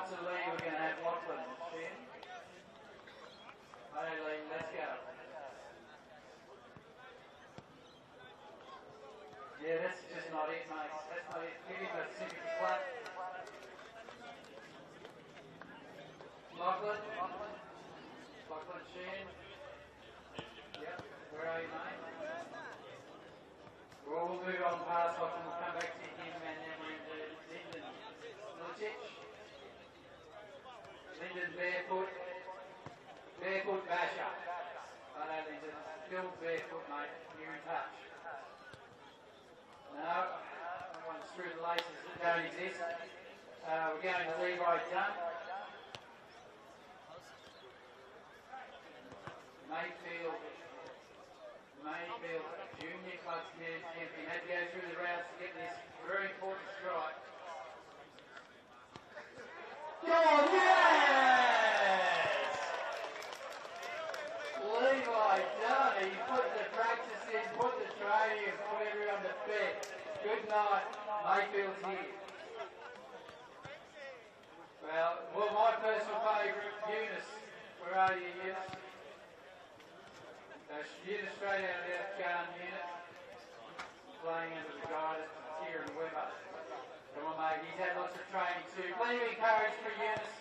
to the lead, we're going to have Maitland. Maitland, let's go. Yeah, that's just not it, mate. That's not it. Give him a sympathy clap. Maitland. Maitland, Sheen. Yep, where are you, mate? Well, we'll move on past Maitland. We'll come back to him and then we're into Lyndon. Lucic. Lyndon barefoot. Barefoot basher. I know Lyndon. Still barefoot, mate. You're in touch. No, everyone's through the laces that don't exist. We're going to Levi Dunn. Mayfield, Junior Club champion, had to go through the rounds to get this very important strike. Go on, yes! Levi Dunn, he put the practice in, put the training and put everyone to bed. Good night, Mayfield's here. Well, my personal favourite, Eunice. Where are you, Eunice? Eunice straight out of that gun unit. Playing under the guidance of Kieran Webber. Come on, mate, he's had lots of training too. Plenty of encouragement for Eunice.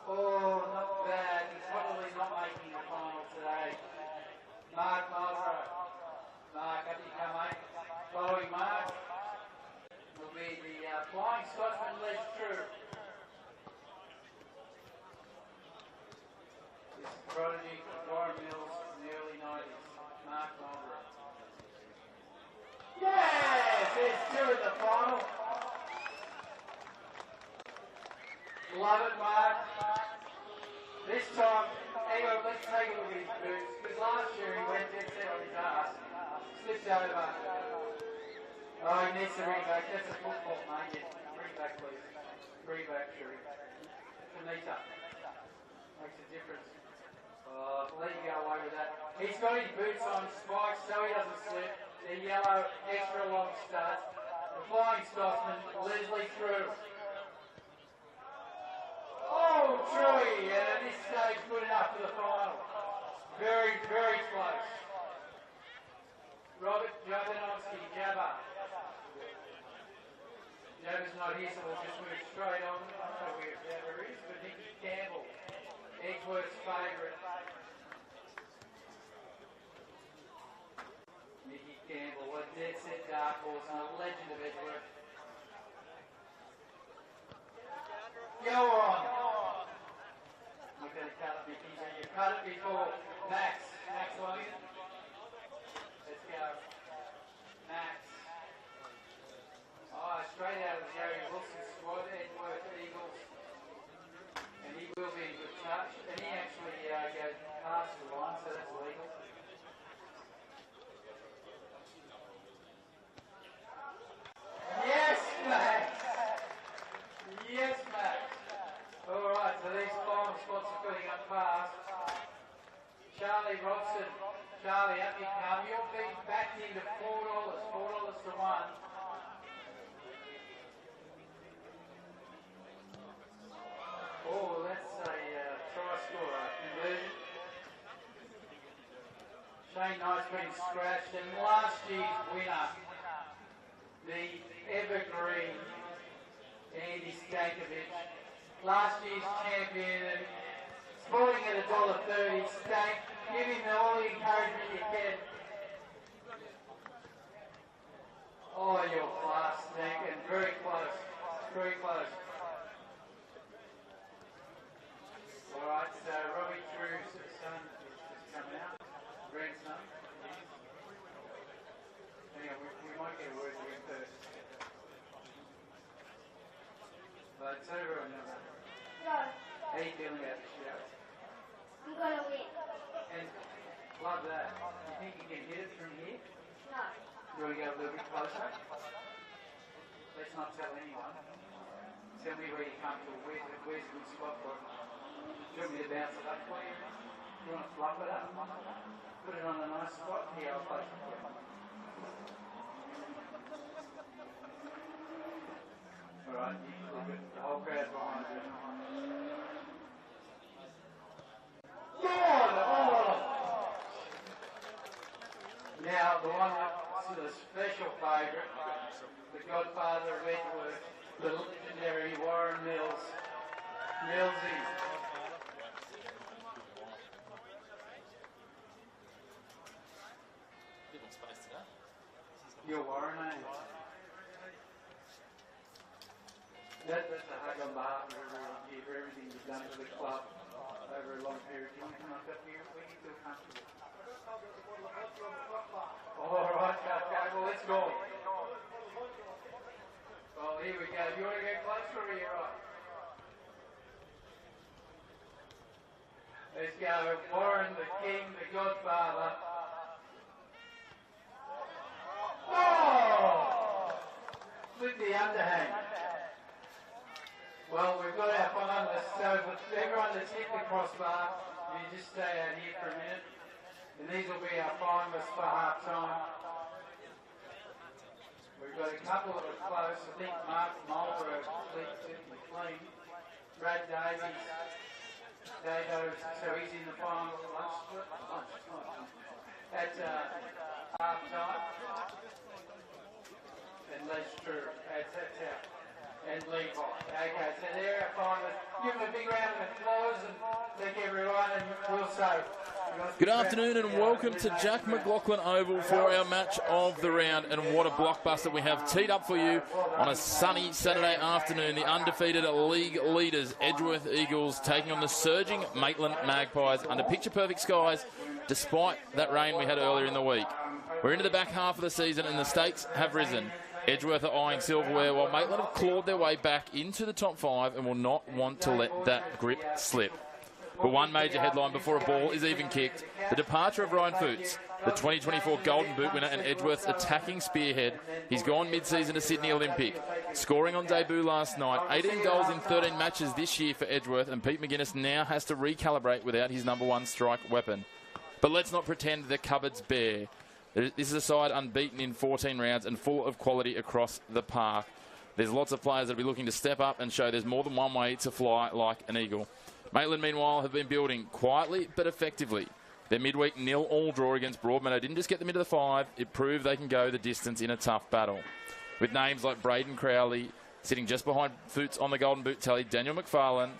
Oh, not bad. He's probably not making the final today. Mark Mulgrew. Mark, up you come, mate. Following Mark will be the Flying Scotsman Les True. This prodigy from Warren Mills in the early 90s. Mark Mulgrew. Yes! There's two in the final. Love it, Mark. This time, hang on, let's take a look at his boots. Because last year he went dead set on his ass. Slipped over. Oh, he needs to bring back. That's a football, mate. Bring back, please. Bring back, Sherry. Anita. Makes a difference. Oh, let you go away with that. He's got his boots on spikes so he doesn't slip. They're yellow, extra long studs. The Flying Scotsman, Leslie through. Oh, Troy, at this stage, good enough for the final. Very, very close. Robert Jovanovski, Jabba. Jabba's not here, so we'll just move straight on. I don't know where Jabba is, but Nicky Campbell, Edgeworth's favourite. Nicky Campbell, a dead set dark horse and a legend of Edgeworth. Go on. You're going to cut it, Nicky. So you cut it before Max. Max Logan. Let's go. Max. Oh, straight out of the Gary Wilson squad, Edgeworth Eagles. And he will be in good touch. And he actually goes past the line, so that's legal. Yes, Max. Yes, Max. All right, so these final spots are filling up fast. Charlie Robson. Charlie, up you come. You'll be backed into $4. $4 to 1. Oh, that's a try scorer conversion. Shane Knight's been scratched, and last year's winner, the evergreen Andy Stankovic, last year's champion, and sporting at $1.30. Stank, give him all the encouragement you can. Oh, you're class, Stank, and very close, very close. All right, so Robbie Drew's son is just coming out, grandson. Hang on, we might get a word with him first. But so everyone knows. No, How are you feeling about the show? I'm gonna win. And love that. You think you can hit it from here? No. You want to go a little bit closer? Let's not tell anyone. Tell me where you come to. Where's a good spot for it? Do you want me to bounce it up for you? You want to fluff it up? Put it on a nice spot? Here, I'll place it for you. right? The whole crowd behind you. Now, the one that's the special favourite, the godfather of Edgeworth, the legendary Warren Mills. Millsy. You're Warren, eh? That's a hug on behalf of everyone here for everything you've done for the club over a long period. Do you want to come up here when you feel comfortable? All right, okay, well, let's go. Well, here we go. Do you want to go closer or are you right? Let's go. Warren, the king, the godfather. Oh! With the underhand. Well, we've got our finalists, so everyone that's hit the crossbar, you just stay out here for a minute. And these will be our finalists for half time. We've got a couple that are close. I think Mark Mulder certainly clean. Brad Davies, so he's in the final lunch. That's half time. And Les True, that's out. And Levi. Okay, so they're our finalists. Give them a big round of applause and thank everyone, and we'll say. Good afternoon and welcome to Jack McLaughlin Oval for our match of the round, and what a blockbuster we have teed up for you on a sunny Saturday afternoon. The undefeated league leaders Edgeworth Eagles taking on the surging Maitland Magpies under picture-perfect skies despite that rain we had earlier in the week. We're into the back half of the season and the stakes have risen. Edgeworth are eyeing silverware while Maitland have clawed their way back into the top 5 and will not want to let that grip slip. But one major headline before a ball is even kicked: the departure of Ryan Foots, the 2024 Golden Boot winner and Edgeworth's attacking spearhead. He's gone mid-season to Sydney Olympic, scoring on debut last night. 18 goals in 13 matches this year for Edgeworth, and Pete McGuinness now has to recalibrate without his number 1 strike weapon. But let's not pretend the cupboard's bare. This is a side unbeaten in 14 rounds and full of quality across the park. There's lots of players that will be looking to step up and show there's more than one way to fly like an eagle. Maitland, meanwhile, have been building quietly but effectively. Their midweek 0-0 draw against Broadmeadow didn't just get them into the 5, it proved they can go the distance in a tough battle. With names like Braden Crowley sitting just behind Foots on the Golden Boot tally, Daniel McFarlane,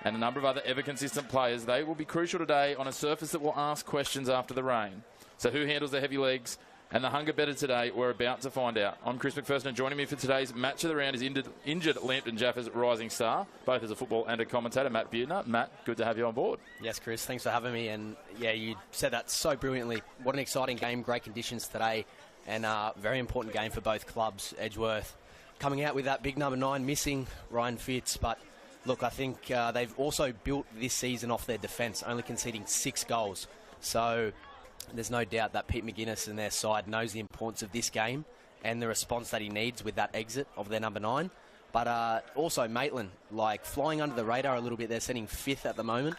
and a number of other ever-consistent players, they will be crucial today on a surface that will ask questions after the rain. So who handles the heavy legs and the hunger better today? We're about to find out. I'm Chris McPherson, and joining me for today's match of the round is injured Lambton Jaffa's rising star, both as a football and a commentator, Matt Buettner. Matt, good to have you on board. Yes, Chris, thanks for having me. And yeah, you said that so brilliantly. What an exciting game, great conditions today, and very important game for both clubs. Edgeworth coming out with that big number 9 missing, Ryan Fitz, but look, I think they've also built this season off their defence, only conceding 6 goals. So there's no doubt that Pete McGuinness and their side knows the importance of this game and the response that he needs with that exit of their number 9. But also Maitland, like flying under the radar a little bit. They're sitting 5th at the moment.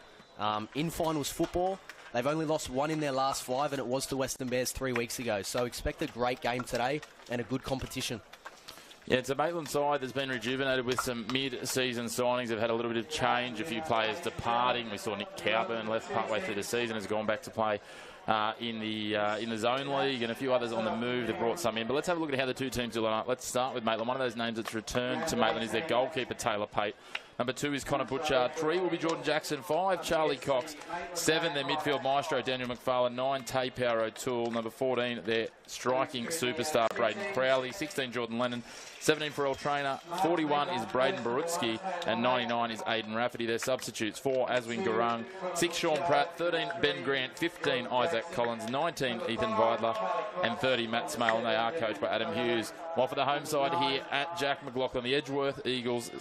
In finals football, they've only lost 1 in their last 5, and it was to Western Bears 3 weeks ago. So expect a great game today and a good competition. Yeah, it's a Maitland side that's been rejuvenated with some mid-season signings. They've had a little bit of change, a few players departing. We saw Nick Cowburn left partway through the season, has gone back to play in the Zone League, and a few others on the move. They've brought some in. But let's have a look at how the two teams do line up. Let's start with Maitland. One of those names that's returned to Maitland is their goalkeeper, Taylor Pate. Number 2 is Connor Butchard. 3 will be Jordan Jackson. 5, Charlie Cox. 7, their midfield maestro, Daniel McFarlane. 9, Tay Power O'Toole. Number 14, their striking superstar, Braden Crowley. 16, Jordan Lennon. 17 for El Trainer. 41 is Braden Barutsky. And 99 is Aidan Rafferty. Their substitutes: 4, Aswin Gurung. 6, Sean Pratt. 13, Ben Grant. 15, Isaac Collins. 19, Ethan Vidler. And 30, Matt Smale. And they are coached by Adam Hughes. While for the home side here at Jack McLaughlin, the Edgeworth Eagles,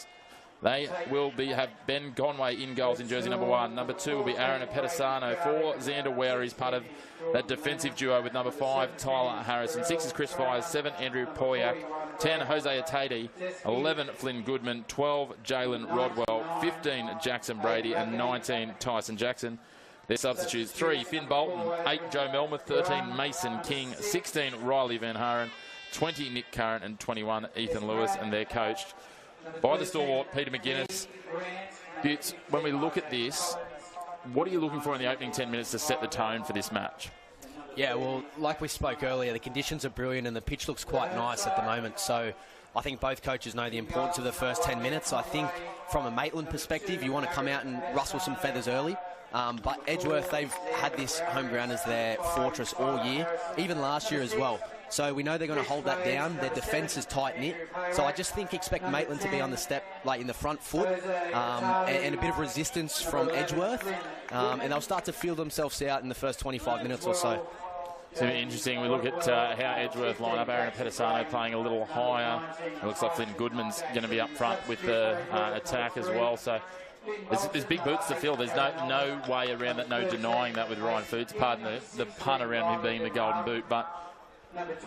they will have Ben Conway in goals in jersey number 1. Number 2 will be Aaron Apetasano. 4, Xander Ware is part of that defensive duo with number 5, Tyler Harrison. 6 is Chris Fires. 7, Andrew Poyak. 10, Jose Atade. 11, Flynn Goodman. 12, Jalen Rodwell. 15, Jackson Brady. And 19, Tyson Jackson. Their substitutes: 3, Finn Bolton. 8, Joe Melmoth. 13, Mason King. 16, Riley Van Haren. 20, Nick Curran. And 21, Ethan Lewis. And they're coached by the stalwart, Peter McGuinness. Butts, when we look at this, what are you looking for in the opening 10 minutes to set the tone for this match? Yeah, well, like we spoke earlier, the conditions are brilliant and the pitch looks quite nice at the moment. So I think both coaches know the importance of the first 10 minutes. I think from a Maitland perspective, you want to come out and rustle some feathers early. But Edgeworth, they've had this home ground as their fortress all year, even last year as well. So we know they're going to hold that down. Their defence is tight-knit. So I just think expect Maitland to be on the step, like in the front foot, and a bit of resistance from Edgeworth. And they'll start to feel themselves out in the first 25 minutes or so. It's going to be interesting. We look at how Edgeworth line up. Aaron Pedisano playing a little higher. It looks like Flynn Goodman's going to be up front with the attack as well. So there's big boots to fill. There's no way around that, no denying that with Ryan Foots. Pardon the pun around him being the golden boot. But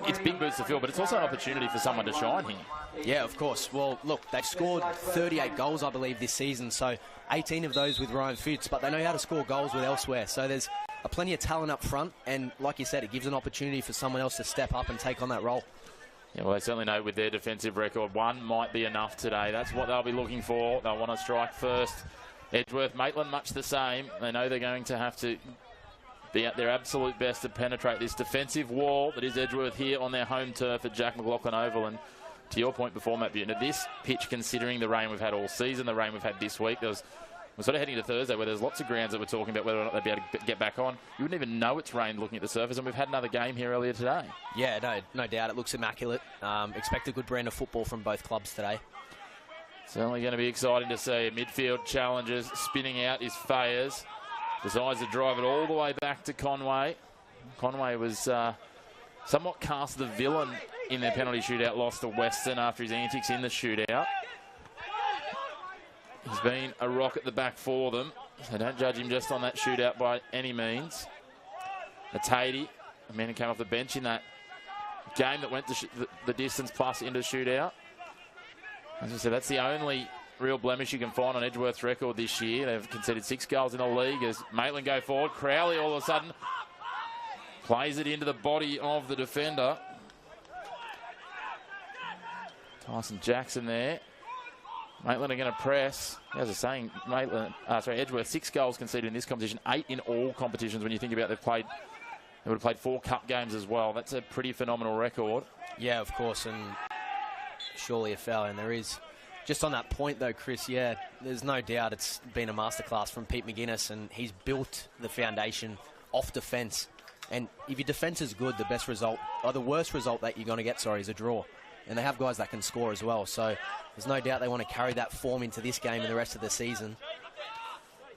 it's big boots to fill, but it's also an opportunity for someone to shine here. Yeah, of course. Well, look, they've scored 38 goals, I believe, this season. So 18 of those with Ryan Foots, but they know how to score goals with elsewhere. So there's plenty of talent up front, and like you said, it gives an opportunity for someone else to step up and take on that role. Yeah, well, they certainly know with their defensive record, one might be enough today. That's what they'll be looking for. They'll want to strike first. Edgeworth, Maitland, much the same. They know they're going to have to be at their absolute best to penetrate this defensive wall that is Edgeworth here on their home turf at Jack McLaughlin Oval. And to your point before, Matt Button, at this pitch, considering the rain we've had all season, the rain we've had this week, we're sort of heading to Thursday where there's lots of grounds that we're talking about whether or not they'd be able to get back on. You wouldn't even know it's rained looking at the surface, and we've had another game here earlier today. Yeah, no doubt. It looks immaculate. Expect a good brand of football from both clubs today. Certainly going to be exciting to see. Midfield challenges. Spinning out is Fayers. Decides to drive it all the way back to Conway. Conway was somewhat cast the villain in their penalty shootout loss to Western after his antics in the shootout. He's been a rock at the back for them, so don't judge him just on that shootout by any means. Tatey, a man who came off the bench in that game that went the distance plus into shootout. As I said, that's the only real blemish you can find on Edgeworth's record this year. They've conceded 6 goals in the league as Maitland go forward. Crowley all of a sudden plays it into the body of the defender. Tyson Jackson there. Maitland are going to press. As I was saying, Edgeworth, 6 goals conceded in this competition, 8 in all competitions. When you think about they would have played 4 cup games as well. That's a pretty phenomenal record. Yeah, of course, and surely a foul, and there is. Just on that point, though, Chris, yeah, there's no doubt it's been a masterclass from Pete McGuinness, and he's built the foundation off defence. And if your defence is good, the best result, or the worst result that you're going to get, is a draw. And they have guys that can score as well. So there's no doubt they want to carry that form into this game and the rest of the season.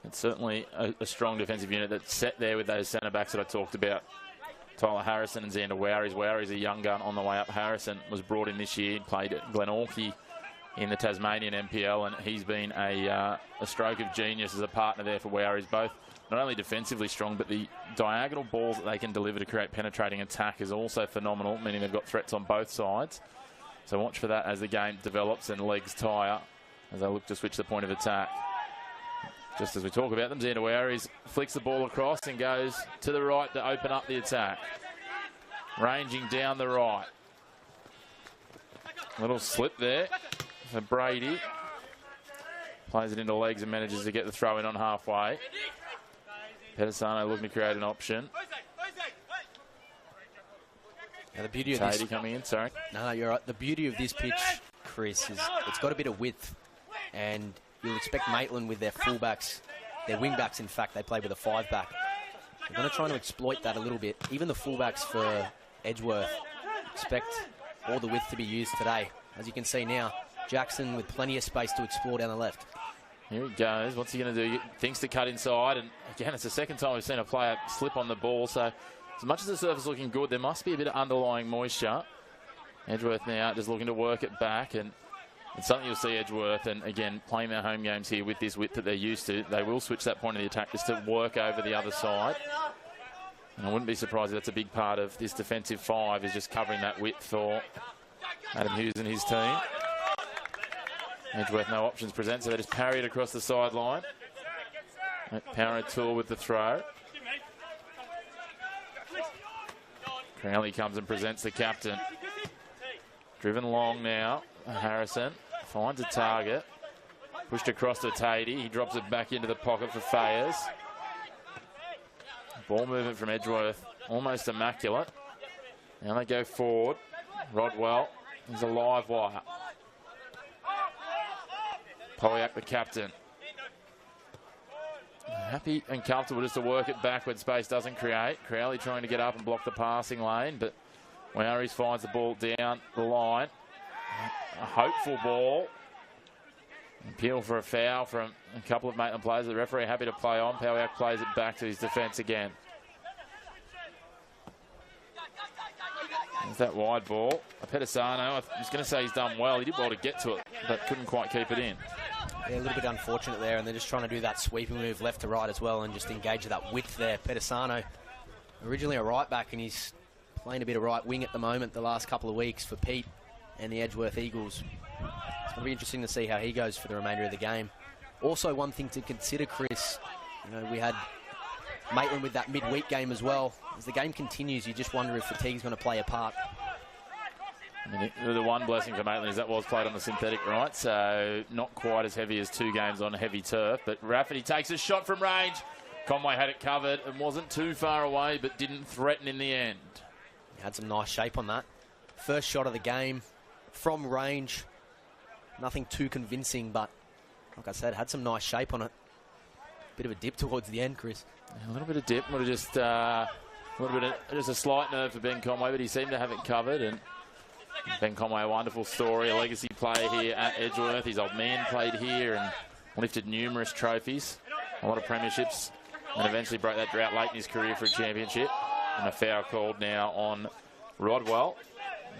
It's certainly a strong defensive unit that's set there with those centre-backs that I talked about. Tyler Harrison and Xander Wowries. Wowries, a young gun on the way up. Harrison was brought in this year, played at Glenorchy in the Tasmanian NPL, and he's been a stroke of genius as a partner there for Wowries. Both not only defensively strong, but the diagonal balls that they can deliver to create penetrating attack is also phenomenal, meaning they've got threats on both sides. So watch for that as the game develops and legs tire as they look to switch the point of attack. Just as we talk about them, Xander Wowries flicks the ball across and goes to the right to open up the attack. Ranging down the right. Little slip there for Brady. Plays it into legs and manages to get the throw in on halfway. Pedisano looking to create an option. Now the beauty of Tatey this... coming in, sorry. No, you're right. The beauty of this pitch, Chris, is it's got a bit of width. And you'll expect Maitland with their fullbacks, their wing-backs, in fact, they play with a 5-back. They're going to try to exploit that a little bit. Even the fullbacks for Edgeworth expect all the width to be used today. As you can see now, Jackson with plenty of space to explore down the left. Here he goes. What's he going to do? He thinks to cut inside. And again, it's the second time we've seen a player slip on the ball. So as much as the surface is looking good, there must be a bit of underlying moisture. Edgeworth now just looking to work it back, and it's something you'll see Edgeworth, and again, playing their home games here with this width that they're used to, they will switch that point of the attack just to work over the other side. And I wouldn't be surprised if that's a big part of this defensive 5, is just covering that width for Adam Hughes and his team. Edgeworth no options present, so they just parry it across the sideline. Power tool with the throw. Crowley comes and presents the captain. Driven long now. Harrison finds a target. Pushed across to Tatey. He drops it back into the pocket for Fayers. Ball movement from Edgeworth, almost immaculate. Now they go forward. Rodwell is a live wire. Polyak, the captain. Happy and comfortable just to work it back when space doesn't create. Crowley trying to get up and block the passing lane, but Wowries finds the ball down the line. A hopeful ball. Appeal for a foul from a couple of Maitland players. The referee happy to play on. Polyak plays it back to his defence again. There's that wide ball. Pedisano, I was going to say he's done well. He did well to get to it, but couldn't quite keep it in. Yeah, a little bit unfortunate there, and they're just trying to do that sweeping move left to right as well and just engage that width there. Pedisano, originally a right back, and he's playing a bit of right wing at the moment the last couple of weeks for Pete and the Edgeworth Eagles. It's going to be interesting to see how he goes for the remainder of the game. Also, one thing to consider, Chris, we had Maitland with that midweek game as well. As the game continues, you just wonder if fatigue's going to play a part. I mean, the one blessing for Maitland is that was played on the synthetic, right? So not quite as heavy as 2 games on heavy turf. But Rafferty takes a shot from range. Conway had it covered and wasn't too far away, but didn't threaten in the end. He had some nice shape on that. First shot of the game from range. Nothing too convincing, but like I said, had some nice shape on it. Bit of a dip towards the end, Chris. A little bit of dip, would have just a slight nerve for Ben Conway, but he seemed to have it covered. And Ben Conway, a wonderful story, a legacy player here at Edgeworth. His old man played here and lifted numerous trophies, a lot of premierships, and eventually broke that drought late in his career for a championship. And a foul called now on Rodwell.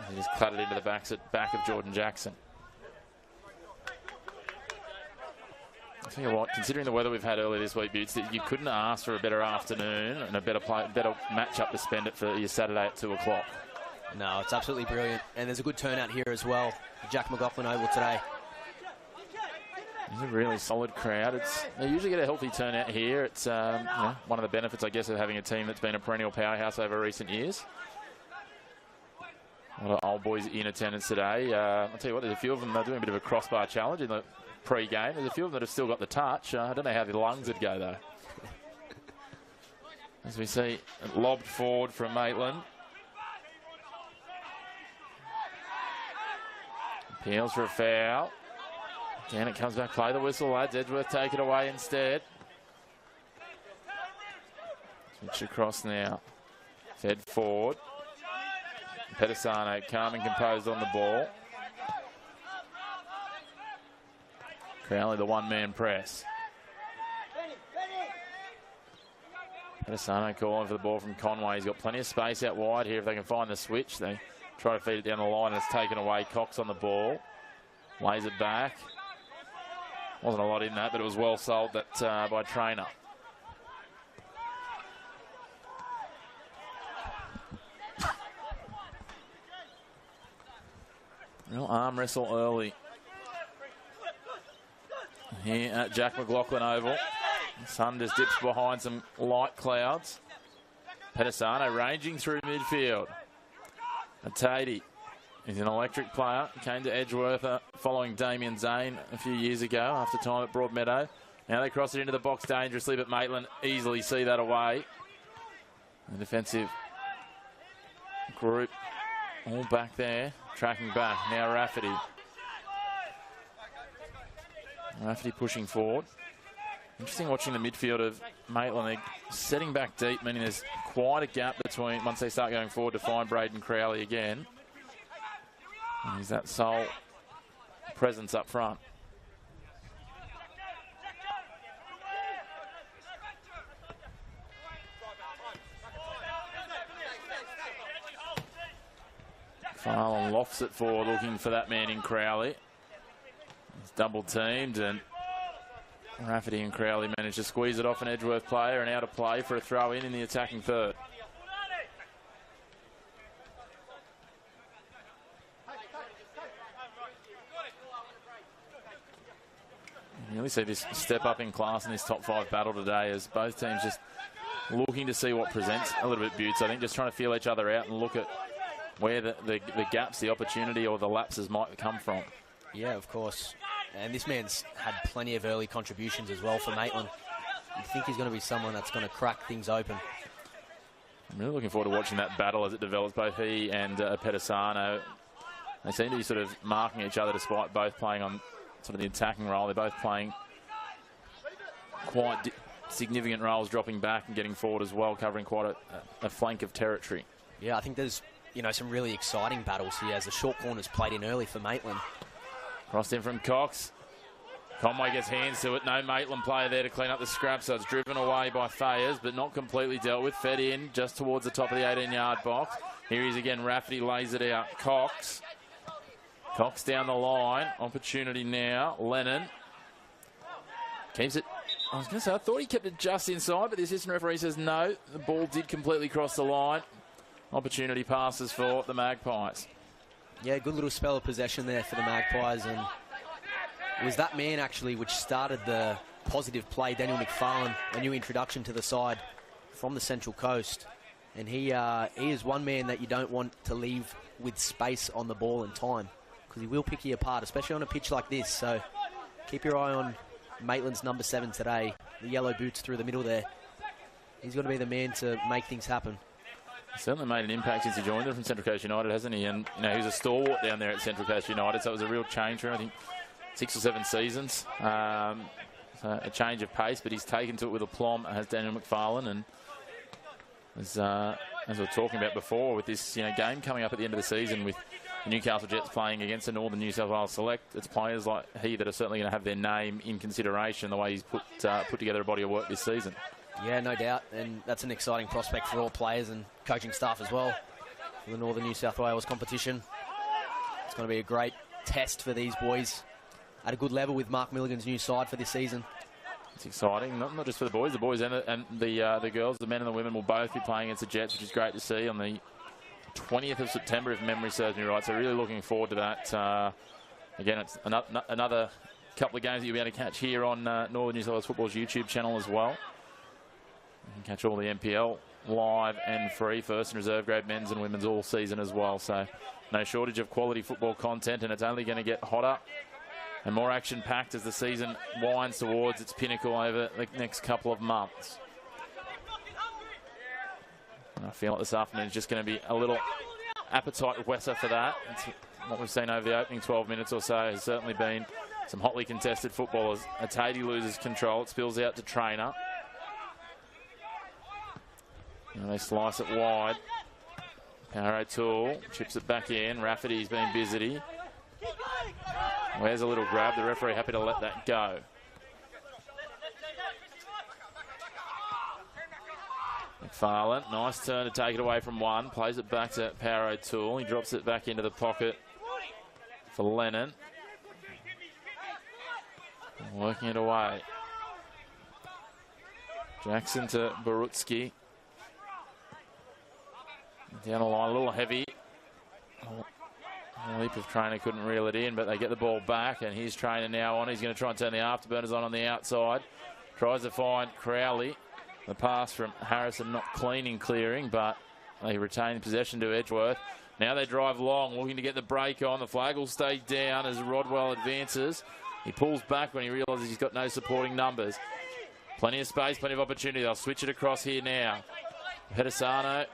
He just clattered into the back of Jordan Jackson. I tell you what, considering the weather we've had earlier this week, Butts, you couldn't ask for a better afternoon and a better match-up to spend it for your Saturday at 2 o'clock. No, it's absolutely brilliant. And there's a good turnout here as well. Jack McLaughlin Oval today. It's a really solid crowd. They usually get a healthy turnout here. It's one of the benefits, I guess, of having a team that's been a perennial powerhouse over recent years. A lot of old boys in attendance today. I'll tell you what, there's a few of them that are doing a bit of a crossbar challenge in the pre-game. There's a few of them that have still got the touch. I don't know how the lungs would go, though. As we see, lobbed forward from Maitland. Appeals for a foul. Again, it comes back. Play the whistle, lads. Edgeworth take it away instead. Switch across now. Fed forward. Pedisano calm and composed on the ball. Crowley, the one-man press. Pedisano calling for the ball from Conway. He's got plenty of space out wide here if they can find the switch. They try to feed it down the line and it's taken away. Cox on the ball. Lays it back. Wasn't a lot in that, but it was well sold that by Trainer. Real arm wrestle early here at Jack McLaughlin Oval. The sun just dips behind some light clouds. Pedisano ranging through midfield. Tatey is an electric player. Came to Edgeworth following Damien Zane a few years ago after time at Broadmeadow. Now they cross it into the box dangerously, but Maitland easily see that away. The defensive group all back there, tracking back. Now Rafferty. Rafferty pushing forward. Interesting watching the midfield of Maitland. They're setting back deep, meaning there's quite a gap between once they start going forward to find Braden Crowley again. And he's that sole presence up front. Farland lofts it forward, looking for that man in Crowley. He's double teamed, and Rafferty and Crowley managed to squeeze it off an Edgeworth player and out of play for a throw in the attacking third. You really see this step up in class in this top 5 battle today as both teams just looking to see what presents a little bit Butts. I think just trying to feel each other out and look at where the gaps, the opportunity or the lapses might come from. Yeah, of course. And this man's had plenty of early contributions as well for Maitland. You think he's going to be someone that's going to crack things open. I'm really looking forward to watching that battle as it develops. Both he and Pedisano, they seem to be sort of marking each other despite both playing on sort of the attacking role. They're both playing quite significant roles, dropping back and getting forward as well, covering quite a flank of territory. Yeah, I think there's, you know, some really exciting battles here as the short corners played in early for Maitland. Crossed in from Cox. Conway gets hands to it. No Maitland player there to clean up the scrap, so it's driven away by Fayers, but not completely dealt with. Fed in just towards the top of the 18-yard box. Here he is again. Rafferty lays it out. Cox down the line. Opportunity now. Lennon keeps it. I was going to say, I thought he kept it just inside, but the assistant referee says no. The ball did completely cross the line. Opportunity passes for the Magpies. Yeah, good little spell of possession there for the Magpies, and it was that man actually which started the positive play, Daniel McFarlane, a new introduction to the side from the Central Coast. And he is one man that you don't want to leave with space on the ball and time, because he will pick you apart, especially on a pitch like this. So keep your eye on Maitland's number 7 today, the yellow boots through the middle there. He's going to be the man to make things happen. He's certainly made an impact since he joined them from Central Coast United, hasn't he? And you know, he was a stalwart down there at Central Coast United, so it was a real change for him. I think 6 or 7 seasons. So a change of pace, but he's taken to it with aplomb, has Daniel McFarlane. And as we were talking about before, with this game coming up at the end of the season with the Newcastle Jets playing against the Northern New South Wales Select, it's players like he that are certainly going to have their name in consideration the way he's put together a body of work this season. Yeah, no doubt, and that's an exciting prospect for all players and coaching staff as well for the Northern New South Wales competition. It's going to be a great test for these boys at a good level with Mark Milligan's new side for this season. It's exciting, not just for the boys and the girls, the men and the women will both be playing against the Jets, which is great to see on the 20th of September, if memory serves me right. So really looking forward to that. Again, it's another couple of games that you'll be able to catch here on Northern New South Wales Football's YouTube channel as well. You can catch all the NPL live and free, first and reserve grade men's and women's all season as well. So no shortage of quality football content, and it's only going to get hotter and more action-packed as the season winds towards its pinnacle over the next couple of months. And I feel like this afternoon is just going to be a little appetite whetter for that. It's what we've seen over the opening 12 minutes or so has certainly been some hotly contested football as Atadi loses control. It spills out to Trainer. And they slice it wide. Power O'Toole chips it back in. Rafferty's been busy. Where's a little grab? The referee happy to let that go. McFarlane, nice turn to take it away from one. Plays it back to Power O'Toole. He drops it back into the pocket for Lennon. Working it away. Jackson to Barutsky. Down the line, a little heavy. A leap of Trainer couldn't reel it in, but they get the ball back, and here's Trainer now on. He's going to try and turn the afterburners on the outside. Tries to find Crowley. The pass from Harrison not clean in clearing, but they retain possession to Edgeworth. Now they drive long, looking to get the break on. The flag will stay down as Rodwell advances. He pulls back when he realises he's got no supporting numbers. Plenty of space, plenty of opportunity. They'll switch it across here now. Pedisano.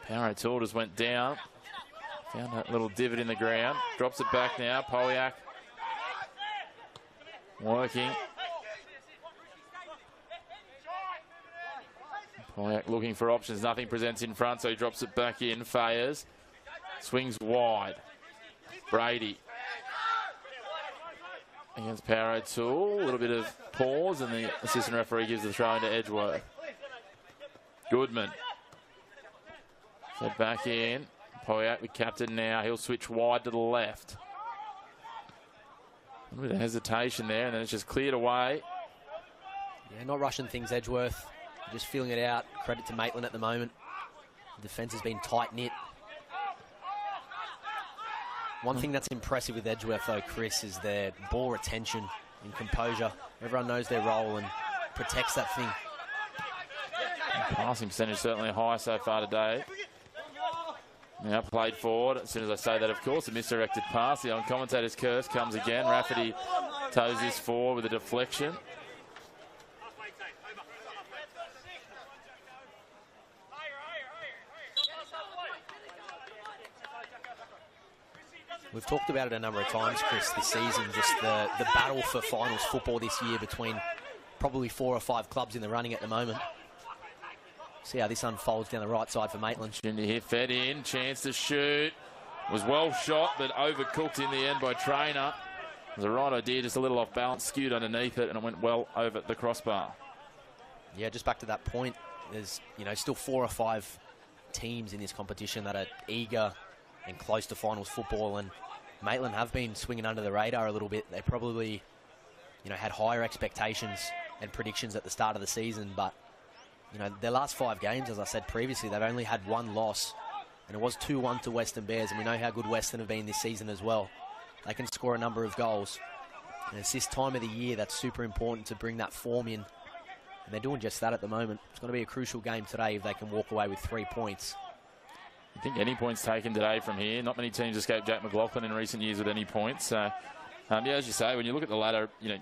Power O'Toole just went down. Found that little divot in the ground. Drops it back now. Poliak working. Poliak looking for options. Nothing presents in front, so he drops it back in. Fayers swings wide. Brady against Power O'Toole. A little bit of pause, and the assistant referee gives the throw into Edgeworth. Goodman. Fed back in. Poliak, the captain now. He'll switch wide to the left. A little bit of hesitation there, and then it's just cleared away. Yeah, not rushing things, Edgeworth. Just feeling it out. Credit to Maitland at the moment. The defence has been tight-knit. One thing that's impressive with Edgeworth, though, Chris, is their ball retention and composure. Everyone knows their role and protects that thing. Passing percentage certainly high so far today. Now played forward. As soon as I say that, of course, a misdirected pass. The on-commentator's curse comes again. Rafferty toes this forward with a deflection. We've talked about it a number of times, Chris, this season, just the battle for finals football this year between probably 4 or 5 clubs in the running at the moment. See how this unfolds down the right side for Maitland. Junior here, fed in, chance to shoot. Was well shot, but overcooked in the end by Trainer. It was the right idea, just a little off balance, skewed underneath it, and it went well over the crossbar. Yeah, just back to that point, there's, you know, still 4 or 5 teams in this competition that are eager and close to finals football, and Maitland have been swinging under the radar a little bit. They probably, you know, had higher expectations and predictions at the start of the season, but, you know, their last 5 games, as I said previously, they've only had 1 loss, and it was 2-1 to Western Bears, and we know how good Western have been this season as well. They can score a number of goals, and it's this time of the year that's super important to bring that form in, and they're doing just that at the moment. It's going to be a crucial game today if they can walk away with 3 points. I think any points taken today from here. Not many teams escaped Jack McLaughlin in recent years with any points. So, yeah, as you say, when you look at the ladder, you know,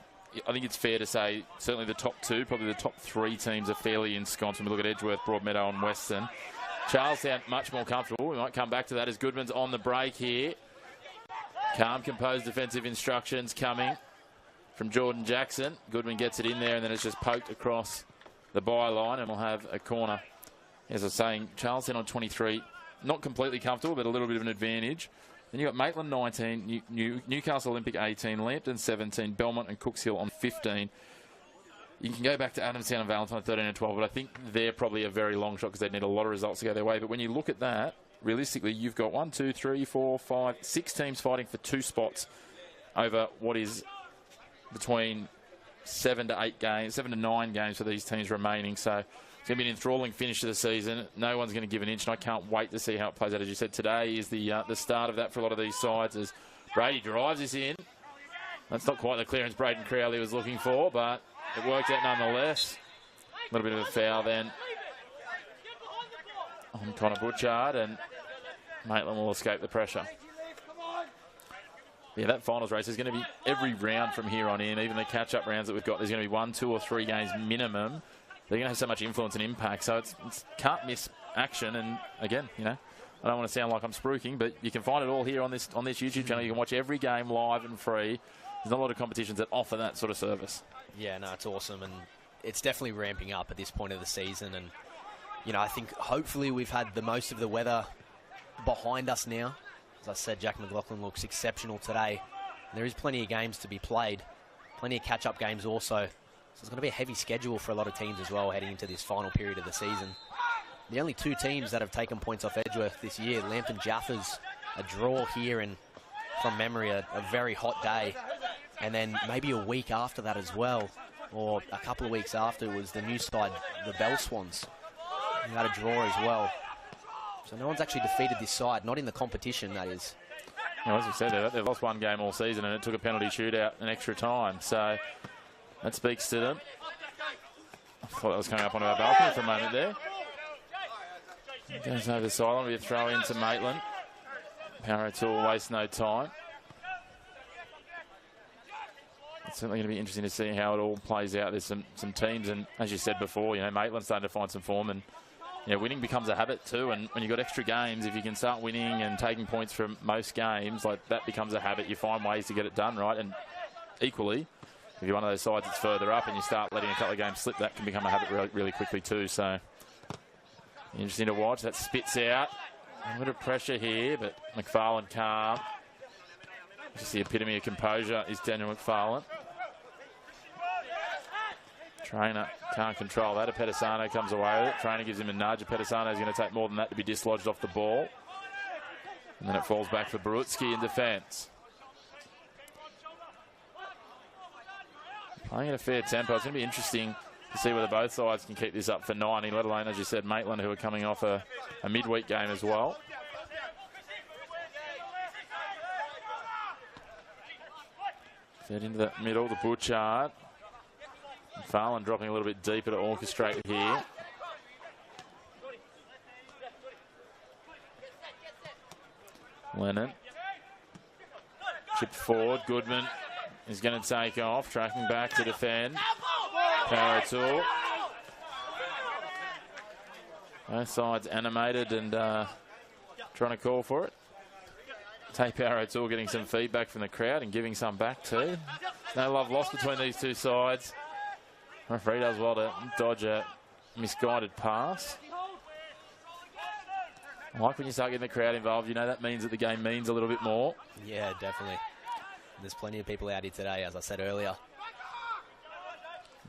I think it's fair to say certainly the top 2, probably the top 3 teams are fairly ensconced. When we look at Edgeworth, Broadmeadow and Western. Charlestown much more comfortable. We might come back to that as Goodman's on the break here. Calm, composed defensive instructions coming from Jordan Jackson. Goodman gets it in there, and then it's just poked across the byline, and we'll have a corner. As I was saying, Charlestown on 23. Not completely comfortable, but a little bit of an advantage. Then you've got Maitland 19, Newcastle Olympic 18, Lambton 17, Belmont and Cooks Hill on 15. You can go back to Adamstown and Valentine 13 and 12, but I think they're probably a very long shot because they need a lot of results to go their way. But when you look at that, realistically, you've got 1, 2, 3, 4, 5, 6 teams fighting for 2 spots over what is between 7 to 9 games for these teams remaining. So it's going to be an enthralling finish to the season. No one's going to give an inch, and I can't wait to see how it plays out. As you said, today is the start of that for a lot of these sides as Brady drives this in. That's not quite the clearance Braden Crowley was looking for, but it worked out nonetheless. A little bit of a foul then on Connor Butchard, and Maitland will escape the pressure. Yeah, that finals race is going to be every round from here on in, even the catch-up rounds that we've got. There's going to be 1, 2 or 3 games minimum. They're going to have so much influence and impact, so it's can't miss action. And again, you know, I don't want to sound like I'm spruiking, but you can find it all here on this YouTube channel. You can watch every game live and free. There's not a lot of competitions that offer that sort of service. Yeah, no, it's awesome, and it's definitely ramping up at this point of the season. And you know, I think hopefully we've had the most of the weather behind us now. As I said, Jack McLaughlin looks exceptional today. There is plenty of games to be played, plenty of catch-up games also. So it's going to be a heavy schedule for a lot of teams as well heading into this final period of the season. The only 2 teams that have taken points off Edgeworth this year, Lambton Jaffers, a draw here, and from memory, a very hot day. And then maybe a week after that as well, or a couple of weeks after, was the new side, the Bell Swans, who had a draw as well. So no one's actually defeated this side, not in the competition, that is. Well, as we said, they've lost 1 game all season, and it took a penalty shootout in extra time. So that speaks to them. I thought that was coming up onto our balcony for a moment there. Goes over the sideline. It'll be a throw into Maitland. Power O'Toole wastes no time. It's certainly going to be interesting to see how it all plays out. There's some teams, and as you said before, you know, Maitland's starting to find some form, and you know, winning becomes a habit too. And when you've got extra games, if you can start winning and taking points from most games, like that becomes a habit. You find ways to get it done, right? And equally, if you're one of those sides that's further up and you start letting a couple of games slip, that can become a habit really, really quickly too. So interesting to watch. That spits out. A bit of pressure here, but McFarlane calm. Just the epitome of composure is Daniel McFarlane. Trainer can't control that. Pettisano comes away with it. Trainer gives him a nudge. Pettisano is going to take more than that to be dislodged off the ball. And then it falls back for Barutsky in defence. Playing at a fair tempo. It's going to be interesting to see whether both sides can keep this up for 90, let alone, as you said, Maitland, who are coming off a midweek game as well. Fed into the middle, the Butchard. Farland dropping a little bit deeper to orchestrate here. Lennon. Chip forward. Goodman is going to take off. Tracking back to defend. Power O'Toole. Both sides animated and trying to call for it. Power O'Toole getting some feedback from the crowd and giving some back too. No love lost between these two sides. Referee does well to dodge a misguided pass. I like when you start getting the crowd involved. You know that means that the game means a little bit more. Yeah, definitely. There's plenty of people out here today, as I said earlier.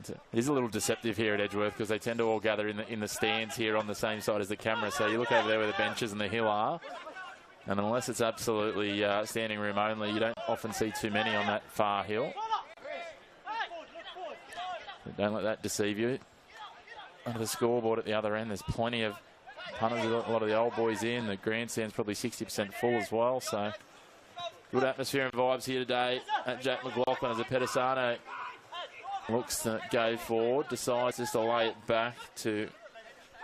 It is a little deceptive here at Edgeworth because they tend to all gather in the stands here on the same side as the camera. So you look over there where the benches and the hill are, and unless it's absolutely standing room only, you don't often see too many on that far hill. But don't let that deceive you. Under the scoreboard at the other end, there's plenty of punters, a lot of the old boys in. The grandstand's probably 60% full as well. So good atmosphere and vibes here today at Jack McLaughlin as a Pedisano looks to go forward, decides just to lay it back to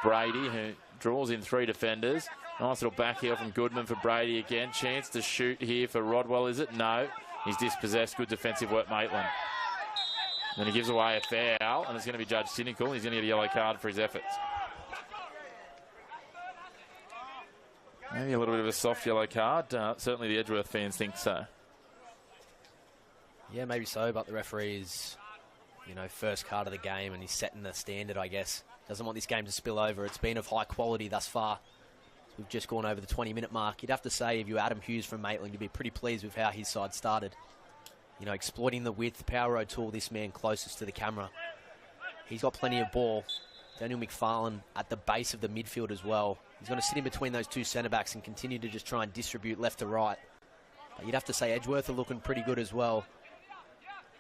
Brady, who draws in 3 defenders. Nice little back heel from Goodman for Brady again. Chance to shoot here for Rodwell, is it? No. He's dispossessed. Good defensive work, Maitland. Then he gives away a foul, and it's going to be judged cynical. He's going to get a yellow card for his efforts. Maybe a little bit of a soft yellow card. Certainly the Edgeworth fans think so. Yeah, maybe so, but the referee's, first card of the game, and he's setting the standard, I guess. Doesn't want this game to spill over. It's been of high quality thus far. We've just gone over the 20-minute mark. You'd have to say, if you're Adam Hughes from Maitland, you'd be pretty pleased with how his side started. Exploiting the width. Power O'Toole, this man closest to the camera. He's got plenty of ball. Daniel McFarlane at the base of the midfield as well. He's going to sit in between those two centre-backs and continue to just try and distribute left to right. But you'd have to say Edgeworth are looking pretty good as well.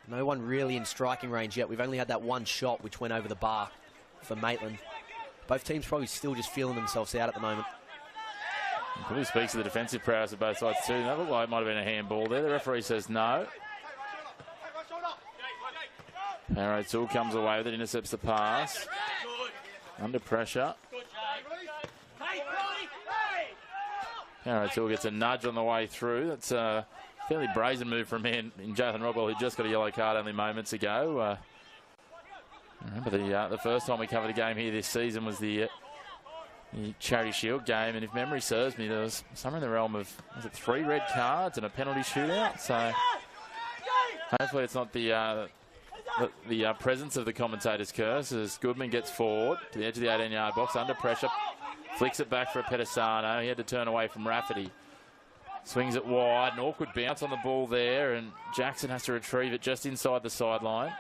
No one really in striking range yet. We've only had that one shot which went over the bar for Maitland. Both teams probably still just feeling themselves out at the moment. It probably speaks to the defensive prowess of both sides too. That looked like it might have been a handball there. The referee says no. Power O'Toole comes away with it, intercepts the pass. Under pressure. Power O'Toole gets a nudge on the way through. That's a fairly brazen move from him in Jonathan Rodwell, who just got a yellow card only moments ago. Remember the first time we covered a game here this season was the Charity Shield game, and if memory serves me, there was somewhere in the realm of 3 red cards and a penalty shootout. So hopefully it's not the presence of the commentator's curse as Goodman gets forward to the edge of the 18-yard box under pressure, flicks it back for a Pedisano. He had to turn away from Rafferty. Swings it wide, an awkward bounce on the ball there, and Jackson has to retrieve it just inside the sideline.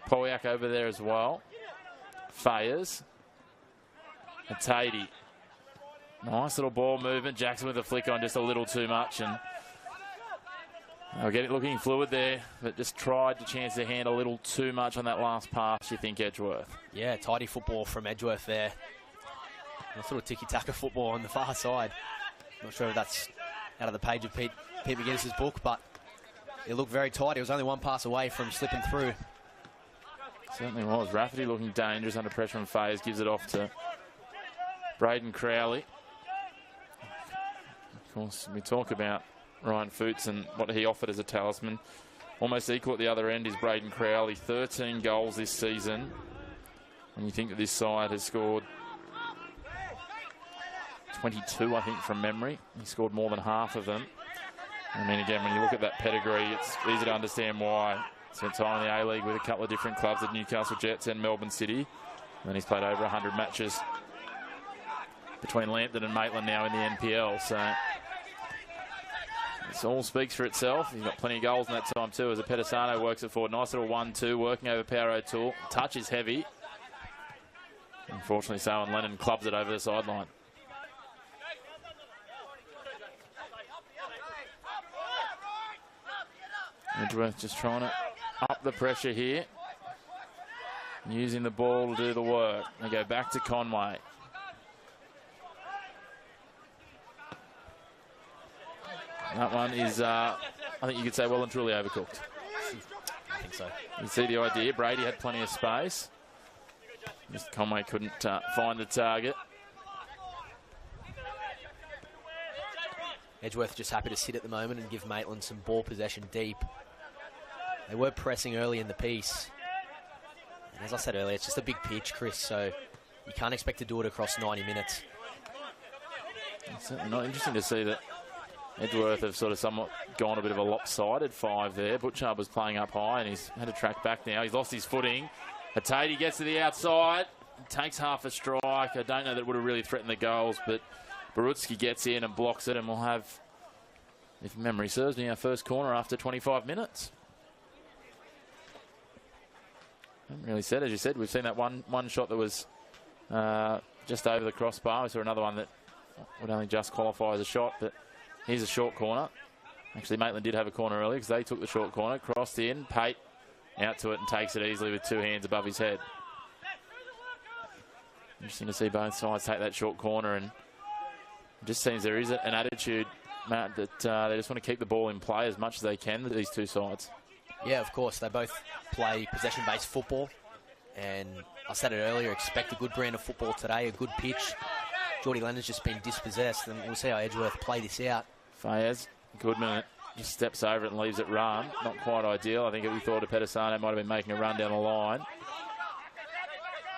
Polyak over there as well. Fayers. And Tatey. Nice little ball movement. Jackson with a flick on just a little too much, and they'll get it looking fluid there, but just tried to chance their hand a little too much on that last pass, you think, Edgeworth? Yeah, tidy football from Edgeworth there. A sort of tiki-taka football on the far side. Not sure if that's out of the page of Pete McGuinness's book, but it looked very tight. It was only one pass away from slipping through. Certainly was. Rafferty looking dangerous under pressure, and Fayers gives it off to Braden Crowley. Of course, we talk about Ryan Foots and what he offered as a talisman. Almost equal at the other end is Braden Crowley. 13 goals this season. When you think that this side has scored 22, I think, from memory. He scored more than half of them. I mean, again, when you look at that pedigree, it's easy to understand why. Spent time in the A-League with a couple of different clubs at Newcastle Jets and Melbourne City. And then he's played over 100 matches between Lambton and Maitland now in the NPL. So this all speaks for itself. He's got plenty of goals in that time too as a Pedisano works it forward. Nice little 1-2 working over Power O'Toole. Touch is heavy. Unfortunately so, and Lennon clubs it over the sideline. Edgeworth just trying to up the pressure here. Using the ball to do the work. They go back to Conway. That one is, I think you could say, well and truly overcooked. I think so. You see the idea. Brady had plenty of space. Just Conway couldn't find the target. Edgeworth just happy to sit at the moment and give Maitland some ball possession deep. They were pressing early in the piece. And as I said earlier, it's just a big pitch, Chris, so you can't expect to do it across 90 minutes. It's certainly not interesting to see that Edgeworth have sort of somewhat gone a bit of a lopsided 5 there. Butchard was playing up high and he's had to track back now. He's lost his footing. Hatati gets to the outside, takes half a strike. I don't know that it would have really threatened the goals, but Barutsky gets in and blocks it, and we'll have, if memory serves me, our first corner after 25 minutes. I haven't really said, as you said, we've seen that one shot that was just over the crossbar. We saw another one that would only just qualify as a shot, but here's a short corner. Actually, Maitland did have a corner earlier because they took the short corner, crossed in, Pate out to it and takes it easily with 2 hands above his head. Interesting to see both sides take that short corner, and it just seems there is an attitude, Matt, that they just want to keep the ball in play as much as they can with these two sides. Yeah, of course. They both play possession-based football, and I said it earlier, expect a good brand of football today, a good pitch. Geordie Leonard's just been dispossessed, and we'll see how Edgeworth play this out. Fayez, Goodman just steps over it and leaves it run. Not quite ideal. I think if we thought of Pedisano might have been making a run down the line.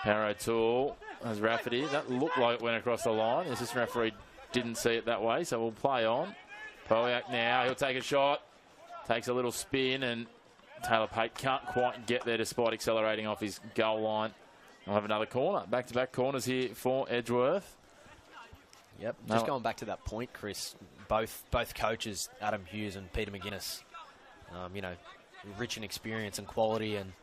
Para O'Toole as Rafferty. That looked like it went across the line. The assistant referee didn't see it that way, so we'll play on. Powiak now, he'll take a shot. Takes a little spin, and Taylor Pate can't quite get there despite accelerating off his goal line. We'll have another corner. Back-to-back corners here for Edgeworth. Yep, just going back to that point, Chris, both coaches, Adam Hughes and Peter McGuinness, you know, rich in experience and quality, and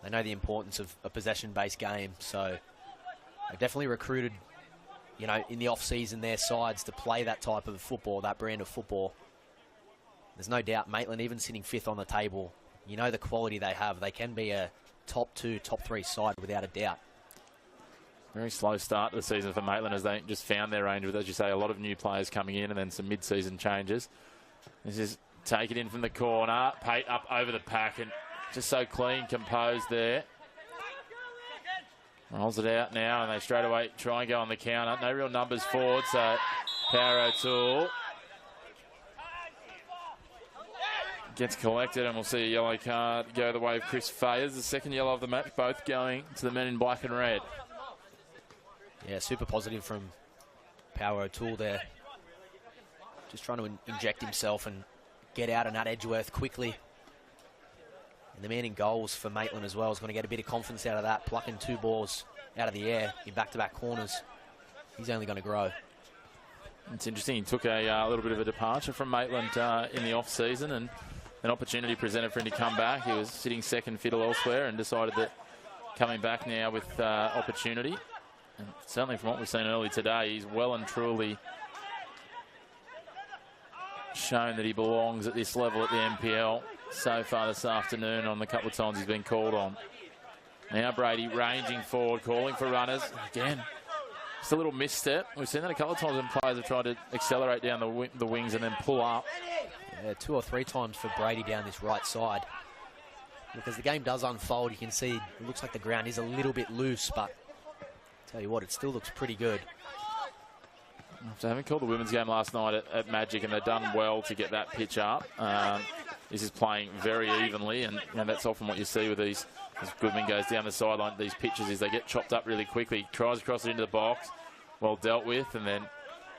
they know the importance of a possession-based game. So they definitely recruited, you know, in the off-season their sides to play that type of football, that brand of football. There's no doubt Maitland, even sitting 5th on the table, you know the quality they have. They can be a top 2, top 3 side without a doubt. Very slow start to the season for Maitland as they just found their range with, as you say, a lot of new players coming in and then some mid-season changes. This is take it in from the corner. Pate up over the pack and just so clean, composed there. Rolls it out now and they straight away try and go on the counter. No real numbers forward, so Power O'Toole gets collected, and we'll see a yellow card go the way of Chris Fayers. The second yellow of the match, both going to the men in black and red. Yeah, super positive from Power O'Toole there. Just trying to inject himself and get out and at Edgeworth quickly. And the man in goals for Maitland as well is going to get a bit of confidence out of that, plucking 2 balls out of the air in back-to-back corners. He's only going to grow. It's interesting. He took a little bit of a departure from Maitland in the off-season, and an opportunity presented for him to come back. He was sitting second fiddle elsewhere and decided that coming back now with opportunity. And certainly from what we've seen early today, he's well and truly shown that he belongs at this level at the NPL so far this afternoon on the couple of times he's been called on. Now Brady ranging forward, calling for runners. Again, just a little misstep. We've seen that a couple of times when players have tried to accelerate down the wings and then pull up. Yeah, 2 or 3 times for Brady down this right side. Because the game does unfold, you can see it looks like the ground is a little bit loose, but tell you what, it still looks pretty good. So having called the women's game last night at Magic, and they've done well to get that pitch up. This is playing very evenly, and that's often what you see with these. As Goodman goes down the sideline, these pitches is they get chopped up really quickly. Tries to cross it into the box, well dealt with, and then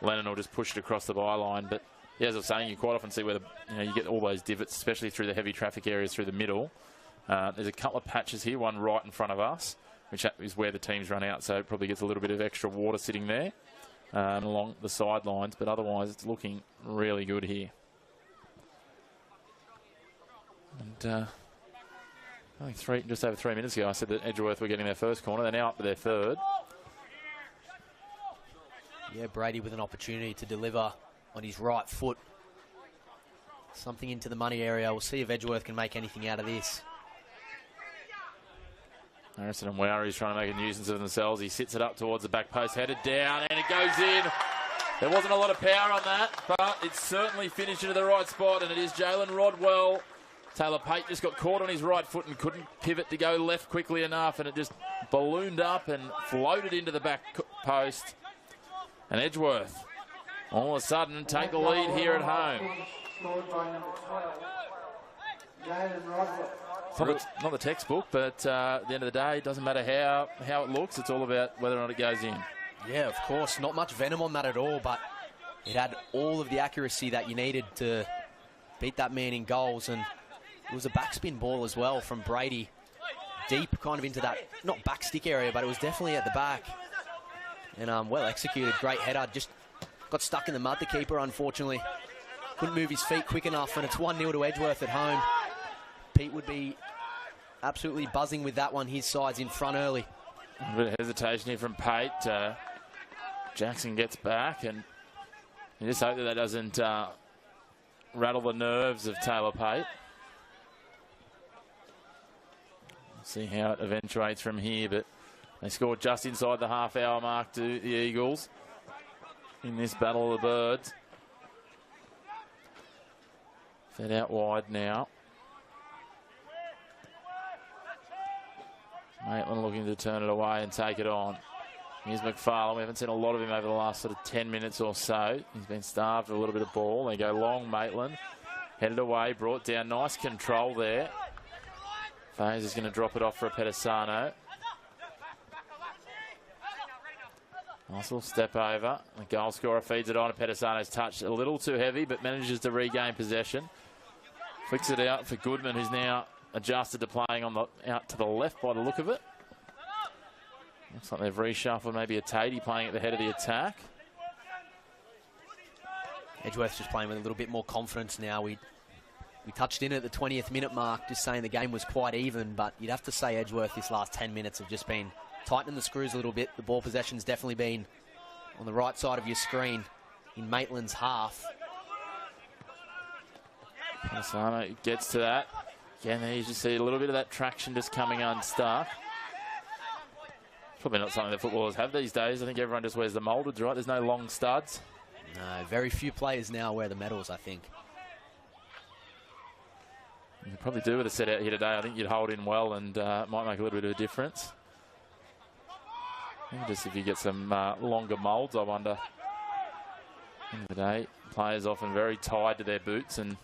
Lennon will just push it across the byline. But yeah, as I was saying, you quite often see where you get all those divots, especially through the heavy traffic areas through the middle. There's a couple of patches here, one right in front of us, which is where the teams run out, so it probably gets a little bit of extra water sitting there along the sidelines, but otherwise it's looking really good here. And I think just over 3 minutes ago I said that Edgeworth were getting their first corner. They're now up to their third. Yeah, Brady with an opportunity to deliver on his right foot. Something into the money area. We'll see if Edgeworth can make anything out of this. Harrison and Wowry's trying to make a nuisance of themselves. He sits it up towards the back post, headed down, and it goes in. There wasn't a lot of power on that, but it's certainly finished into the right spot, and it is Jalen Rodwell. Taylor Pate just got caught on his right foot and couldn't pivot to go left quickly enough, and it just ballooned up and floated into the back post. And Edgeworth all of a sudden take the lead here at home. Scored by number 12, Jalen Rodwell. It's not the textbook, but at the end of the day, it doesn't matter how it looks. It's all about whether or not it goes in. Yeah, of course. Not much venom on that at all, but it had all of the accuracy that you needed to beat that man in goals. And it was a backspin ball as well from Brady, deep kind of into that, not back stick area, but it was definitely at the back. And well executed, great header. Just got stuck in the mud, the keeper, unfortunately. Couldn't move his feet quick enough, and it's 1-0 to Edgeworth at home. Pete would be absolutely buzzing with that one. His side's in front early. A bit of hesitation here from Pate. Jackson gets back, and you just hope that doesn't rattle the nerves of Taylor Pate. We'll see how it eventuates from here, but they scored just inside the half-hour mark to the Eagles in this Battle of the Birds. Fed out wide now. Maitland looking to turn it away and take it on. Here's McFarlane. We haven't seen a lot of him over the last sort of 10 minutes or so. He's been starved of a little bit of ball. They go long, Maitland. Headed away, brought down. Nice control there. Faze is going to drop it off for a Pedisano. Nice little step over. The goal scorer feeds it on. Pedisano's touched a little too heavy, but manages to regain possession. Flicks it out for Goodman, who's now adjusted to playing on the out to the left by the look of it. Looks like they've reshuffled maybe a Tatey playing at the head of the attack. Edgeworth's just playing with a little bit more confidence now. We touched in at the 20th minute mark, just saying the game was quite even, but you'd have to say Edgeworth this last 10 minutes have just been tightening the screws a little bit. The ball possession's definitely been on the right side of your screen in Maitland's half. Pedisano gets to that. Again, there you just see a little bit of that traction just coming unstuck. Probably not something that footballers have these days. I think everyone just wears the mouldeds, right? There's no long studs. No, very few players now wear the medals, I think. You could probably do with a set out here today. I think you'd hold in well and might make a little bit of a difference. Maybe just if you get some longer moulds, I wonder. End of the day, players often very tied to their boots and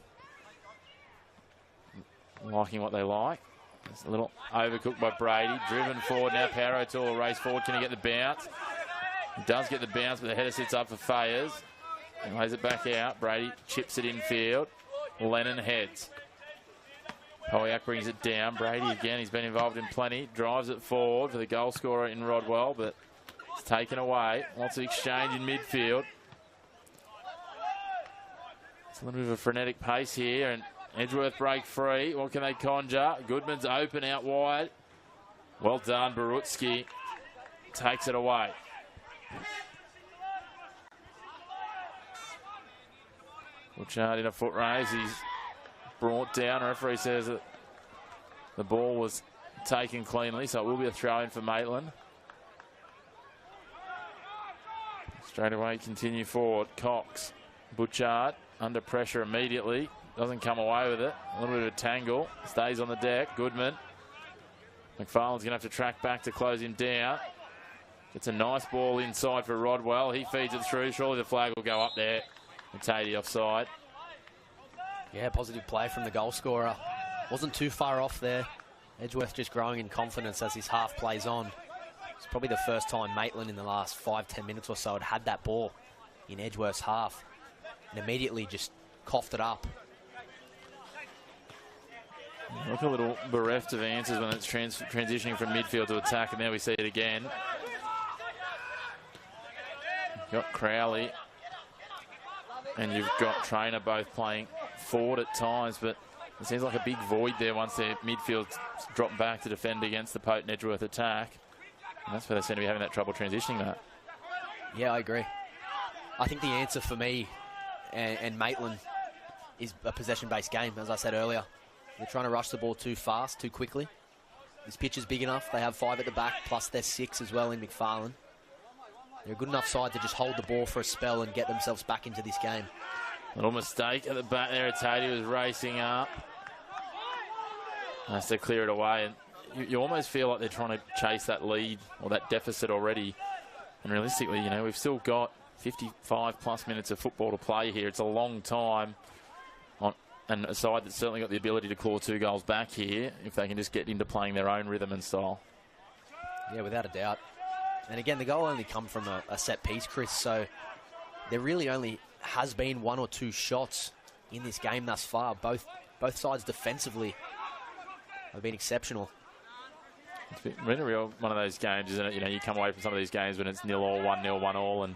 liking what they like. It's a little overcooked by Brady. Driven forward now. Power O'Toole race forward. Can he get the bounce? He does get the bounce, but the header sits up for Fayers. He lays it back out. Brady chips it in field. Lennon heads. Polyak brings it down. Brady again. He's been involved in plenty. Drives it forward for the goal scorer in Rodwell, but it's taken away. Lots of exchange in midfield. It's a little bit of a frenetic pace here, and Edgeworth break free. What can they conjure? Goodman's open out wide. Well done, Barutsky. Takes it away. Butchard in a foot race. He's brought down. The referee says that the ball was taken cleanly, so it will be a throw-in for Maitland. Straight away, continue forward. Cox. Butchard under pressure immediately. Doesn't come away with it. A little bit of a tangle. Stays on the deck. Goodman. McFarlane's going to have to track back to close him down. Gets a nice ball inside for Rodwell. He feeds it through. Surely the flag will go up there. And Tatey offside. Yeah, positive play from the goal scorer. Wasn't too far off there. Edgeworth just growing in confidence as his half plays on. It's probably the first time Maitland in the last 5-10 minutes or so had that ball in Edgeworth's half. And immediately just coughed it up. Look a little bereft of answers when it's transitioning from midfield to attack, and there we see it again. You've got Crowley and you've got Trainer both playing forward at times, but it seems like a big void there once their midfield drop back to defend against the potent Edgeworth attack. And that's where they seem to be having that trouble transitioning that. Yeah, I agree. I think the answer for me and Maitland is a possession-based game, as I said earlier. They're trying to rush the ball too fast, too quickly. This pitch is big enough. They have 5 at the back, plus there's 6 as well in McFarlane. They're a good enough side to just hold the ball for a spell and get themselves back into this game. Little mistake at the back there. Tatey was racing up. Has to clear it away. And you almost feel like they're trying to chase that lead or that deficit already. And realistically, you know, we've still got 55 plus minutes of football to play here. It's a long time and a side that's certainly got the ability to claw 2 goals back here if they can just get into playing their own rhythm and style. Yeah, without a doubt. And again, the goal only come from a set piece, Chris, so there really only has been 1 or 2 shots in this game thus far. Both sides defensively have been exceptional. It's been a real one of those games, isn't it? You know, you come away from some of these games when it's 0-0, 1-0, 1-1, and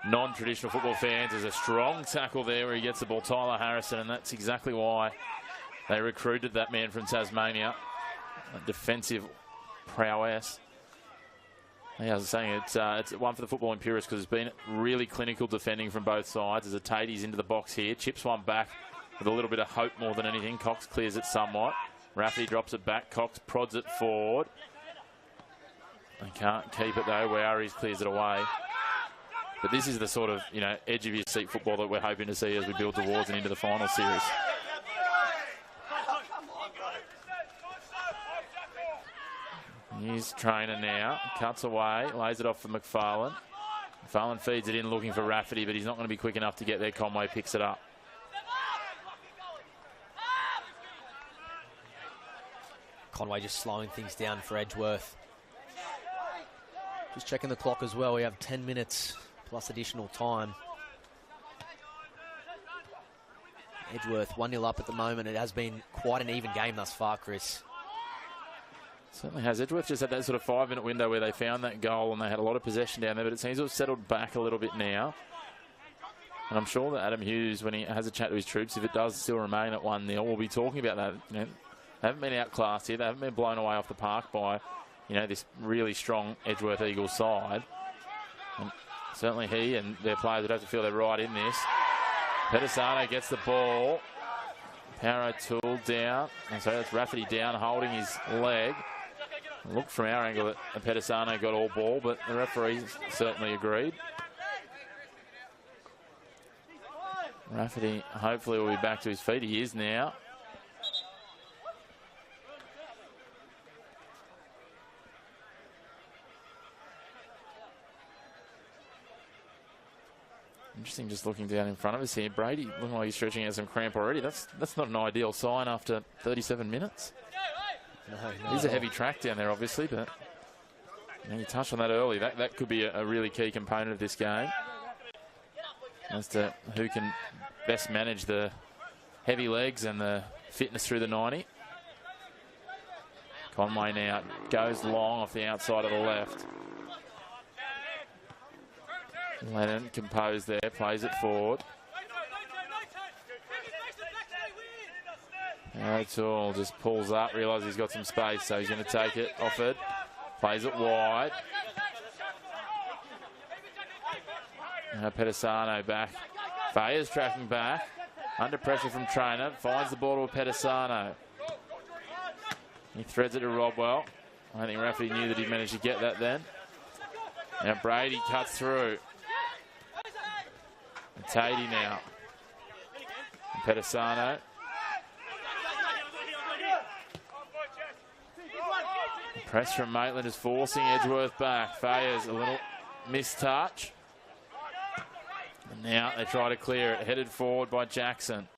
non-traditional football fans, there's a strong tackle there where he gets the ball, Tyler Harrison, and that's exactly why they recruited that man from Tasmania. A defensive prowess. Yeah, I was saying it's one for the football impurists because it's been really clinical defending from both sides. As a Tate's into the box here, chips one back with a little bit of hope more than anything. Cox clears it somewhat. Rafferty drops it back. Cox prods it forward. They can't keep it though. Wowries clears it away. But this is the sort of, you know, edge of your seat football that we're hoping to see as we build towards and into the final series. Here's Trainer now. Cuts away. Lays it off for McFarlane. McFarlane feeds it in looking for Rafferty, but he's not going to be quick enough to get there. Conway picks it up. Conway just slowing things down for Edgeworth. Just checking the clock as well. We have 10 minutes plus additional time. Edgeworth 1-0 up at the moment. It has been quite an even game thus far, Chris. Certainly has. Edgeworth just had that sort of 5-minute window where they found that goal and they had a lot of possession down there, but it seems to have settled back a little bit now. And I'm sure that Adam Hughes, when he has a chat to his troops, if it does still remain at 1-0, we'll be talking about that. You know, they haven't been outclassed here. They haven't been blown away off the park by, you know, this really strong Edgeworth Eagles side. And certainly he and their players would have to feel they're right in this. Pedisano gets the ball. Power O'Toole down. And so that's Rafferty down, holding his leg. Looked from our angle that Pedisano got all ball, but the referee certainly agreed. Rafferty hopefully will be back to his feet. He is now. Interesting, just looking down in front of us here. Brady looking like he's stretching out some cramp already. That's not an ideal sign after 37 minutes. No, it is a heavy track down there, obviously, but you know, you touched on that early. That could be a really key component of this game as to who can best manage the heavy legs and the fitness through the 90. Conway now goes long off the outside of the left. Lennon composed there, plays it forward. O'Toole just pulls up, realises he's got some space, so he's going to take it off it. Plays it wide. Pedisano back. Fayer's tracking back. Under pressure from Trainer. Finds the ball to Pedisano. He threads it to Rodwell. I think Rafferty knew that he managed to get that then. Now Brady cuts through. And Tatey now. And Pedisano. Press from Maitland is forcing Edgeworth back. Fayers a little mistouch. And now they try to clear it. Headed forward by Jackson.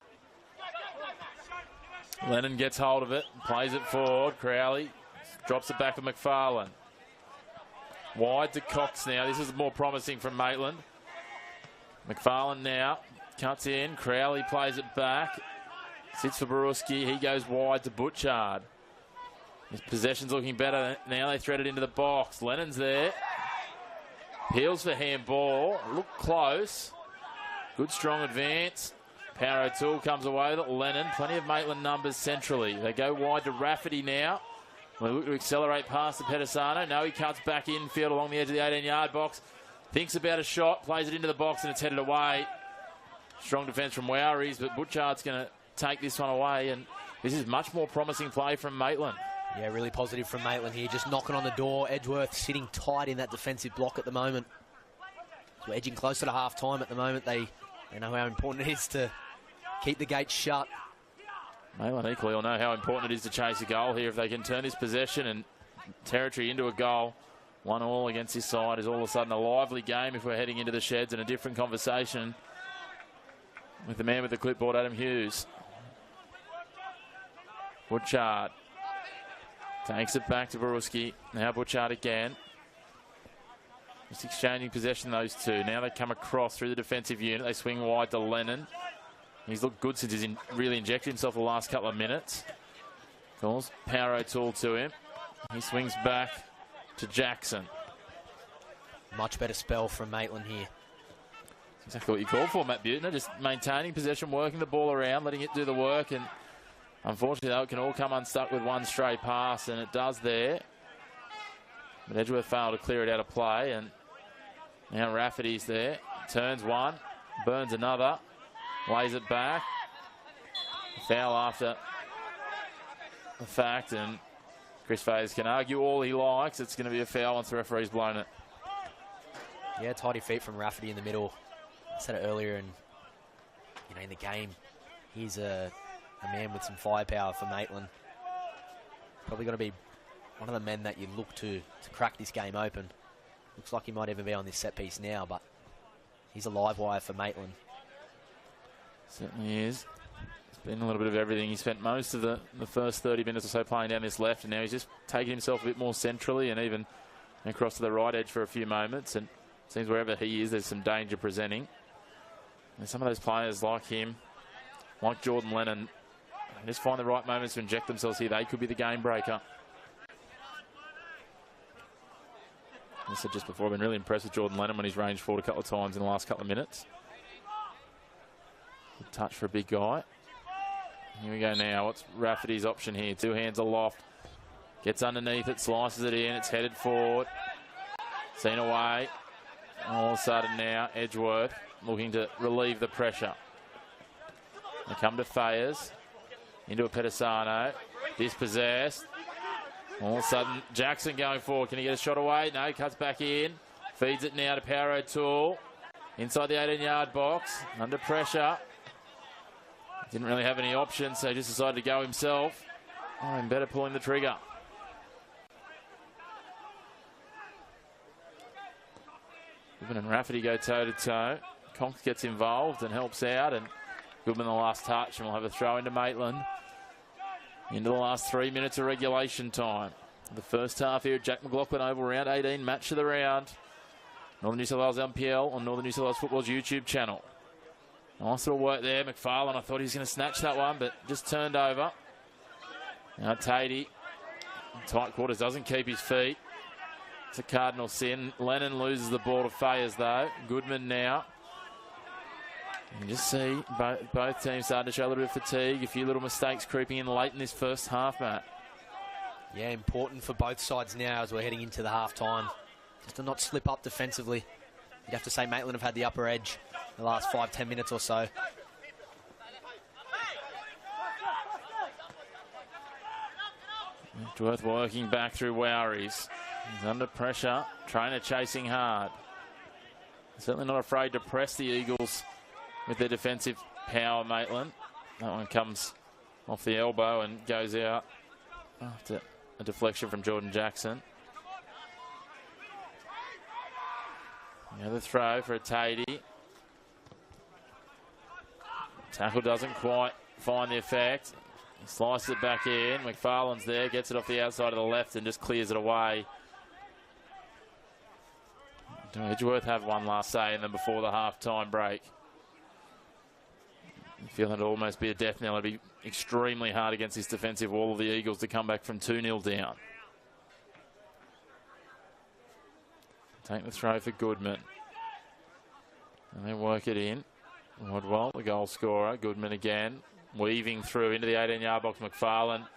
Lennon gets hold of it. Plays it forward. Crowley drops it back to McFarlane. Wide to Cox now. This is more promising from Maitland. McFarlane now cuts in. Crowley plays it back. Sits for Borowski. He goes wide to Butchard. His possession's looking better. Now they thread it into the box. Lennon's there. Peels for handball. Look close. Good strong advance. Power O'Toole comes away with it. Lennon. Plenty of Maitland numbers centrally. They go wide to Rafferty now. They look to accelerate past the Pedisano. No, he cuts back infield along the edge of the 18-yard box. Thinks about a shot. Plays it into the box and it's headed away. Strong defence from Wowries, but Butchard's going to take this one away. And this is much more promising play from Maitland. Yeah, really positive from Maitland here. Just knocking on the door. Edgeworth sitting tight in that defensive block at the moment. So edging closer to half-time at the moment. They know how important it is to keep the gates shut. Maitland equally will know how important it is to chase a goal here. If they can turn this possession and territory into a goal, 1-1 against this side is all of a sudden a lively game if we're heading into the sheds, and a different conversation with the man with the clipboard, Adam Hughes. Butchard takes it back to Baruski. Now Butchard again. Just exchanging possession, those two. Now they come across through the defensive unit. They swing wide to Lennon. He's looked good since he's really injected himself the last couple of minutes. Calls Power O'Toole to him. He swings back to Jackson. Much better spell from Maitland here. That's exactly what you called for, Matt Butner. Just maintaining possession, working the ball around, letting it do the work. And unfortunately, though, it can all come unstuck with one stray pass, and it does there. But Edgeworth failed to clear it out of play, and now Rafferty's there. Turns one, burns another, lays it back. Foul after the fact, and Chris Fayes can argue all he likes. It's going to be a foul once the referee's blown it. Yeah, tidy feet from Rafferty in the middle. I said it earlier, and in the game, he's a man with some firepower for Maitland. Probably going to be one of the men that you look to crack this game open. Looks like he might even be on this set piece now, but he's a live wire for Maitland. Certainly is. It's been a little bit of everything. He spent most of the first 30 minutes or so playing down this left, and now he's just taking himself a bit more centrally and even across to the right edge for a few moments. And it seems wherever he is, there's some danger presenting. And some of those players like him, like Jordan Lennon, just find the right moments to inject themselves here. They could be the game breaker. I said just before, I've been really impressed with Jordan Lennon when he's ranged forward a couple of times in the last couple of minutes. Good touch for a big guy. Here we go now. What's Rafferty's option here? Two hands aloft. Gets underneath it, slices it in. It's headed forward. Seen away. All of a sudden now, Edgeworth looking to relieve the pressure. They come to Fayers. Into a Pedisano. Dispossessed. All of a sudden, Jackson going forward. Can he get a shot away? No, cuts back in. Feeds it now to Power O'Toole. Inside the 18-yard box. Under pressure. Didn't really have any options, so he just decided to go himself. Oh, and better pulling the trigger. Goodman and Rafferty go toe-to-toe. Conks gets involved and helps out, and Goodman the last touch, and we'll have a throw into Maitland. Into the last 3 minutes of regulation time. The first half here at Jack McLaughlin Oval, round 18, match of the round. Northern New South Wales NPL on Northern New South Wales Football's YouTube channel. Nice little work there. McFarlane, I thought he was going to snatch that one, but just turned over. Now Tatey, tight quarters, doesn't keep his feet. It's a cardinal sin. Lennon loses the ball to Fayers, though. Goodman now. You can just see both teams starting to show a little bit of fatigue. A few little mistakes creeping in late in this first half, Matt. Yeah, important for both sides now as we're heading into the half-time. Just to not slip up defensively. You'd have to say Maitland have had the upper edge the last 5-10 minutes or so. Edgeworth working back through Wowries. He's under pressure. Trainer chasing hard. Certainly not afraid to press the Eagles with their defensive power, Maitland. That one comes off the elbow and goes out after a deflection from Jordan Jackson. Another throw for a Tatey. Tackle doesn't quite find the effect. He slices it back in. McFarlane's there, gets it off the outside of the left and just clears it away. Do Edgeworth have one last say and then before the half-time break? You feel it'll almost be a death knell. It'll be extremely hard against this defensive wall of the Eagles to come back from 2-0 down. Take the throw for Goodman. And they work it in. Rodwell, the goal scorer. Goodman again. Weaving through into the 18-yard box. McFarlane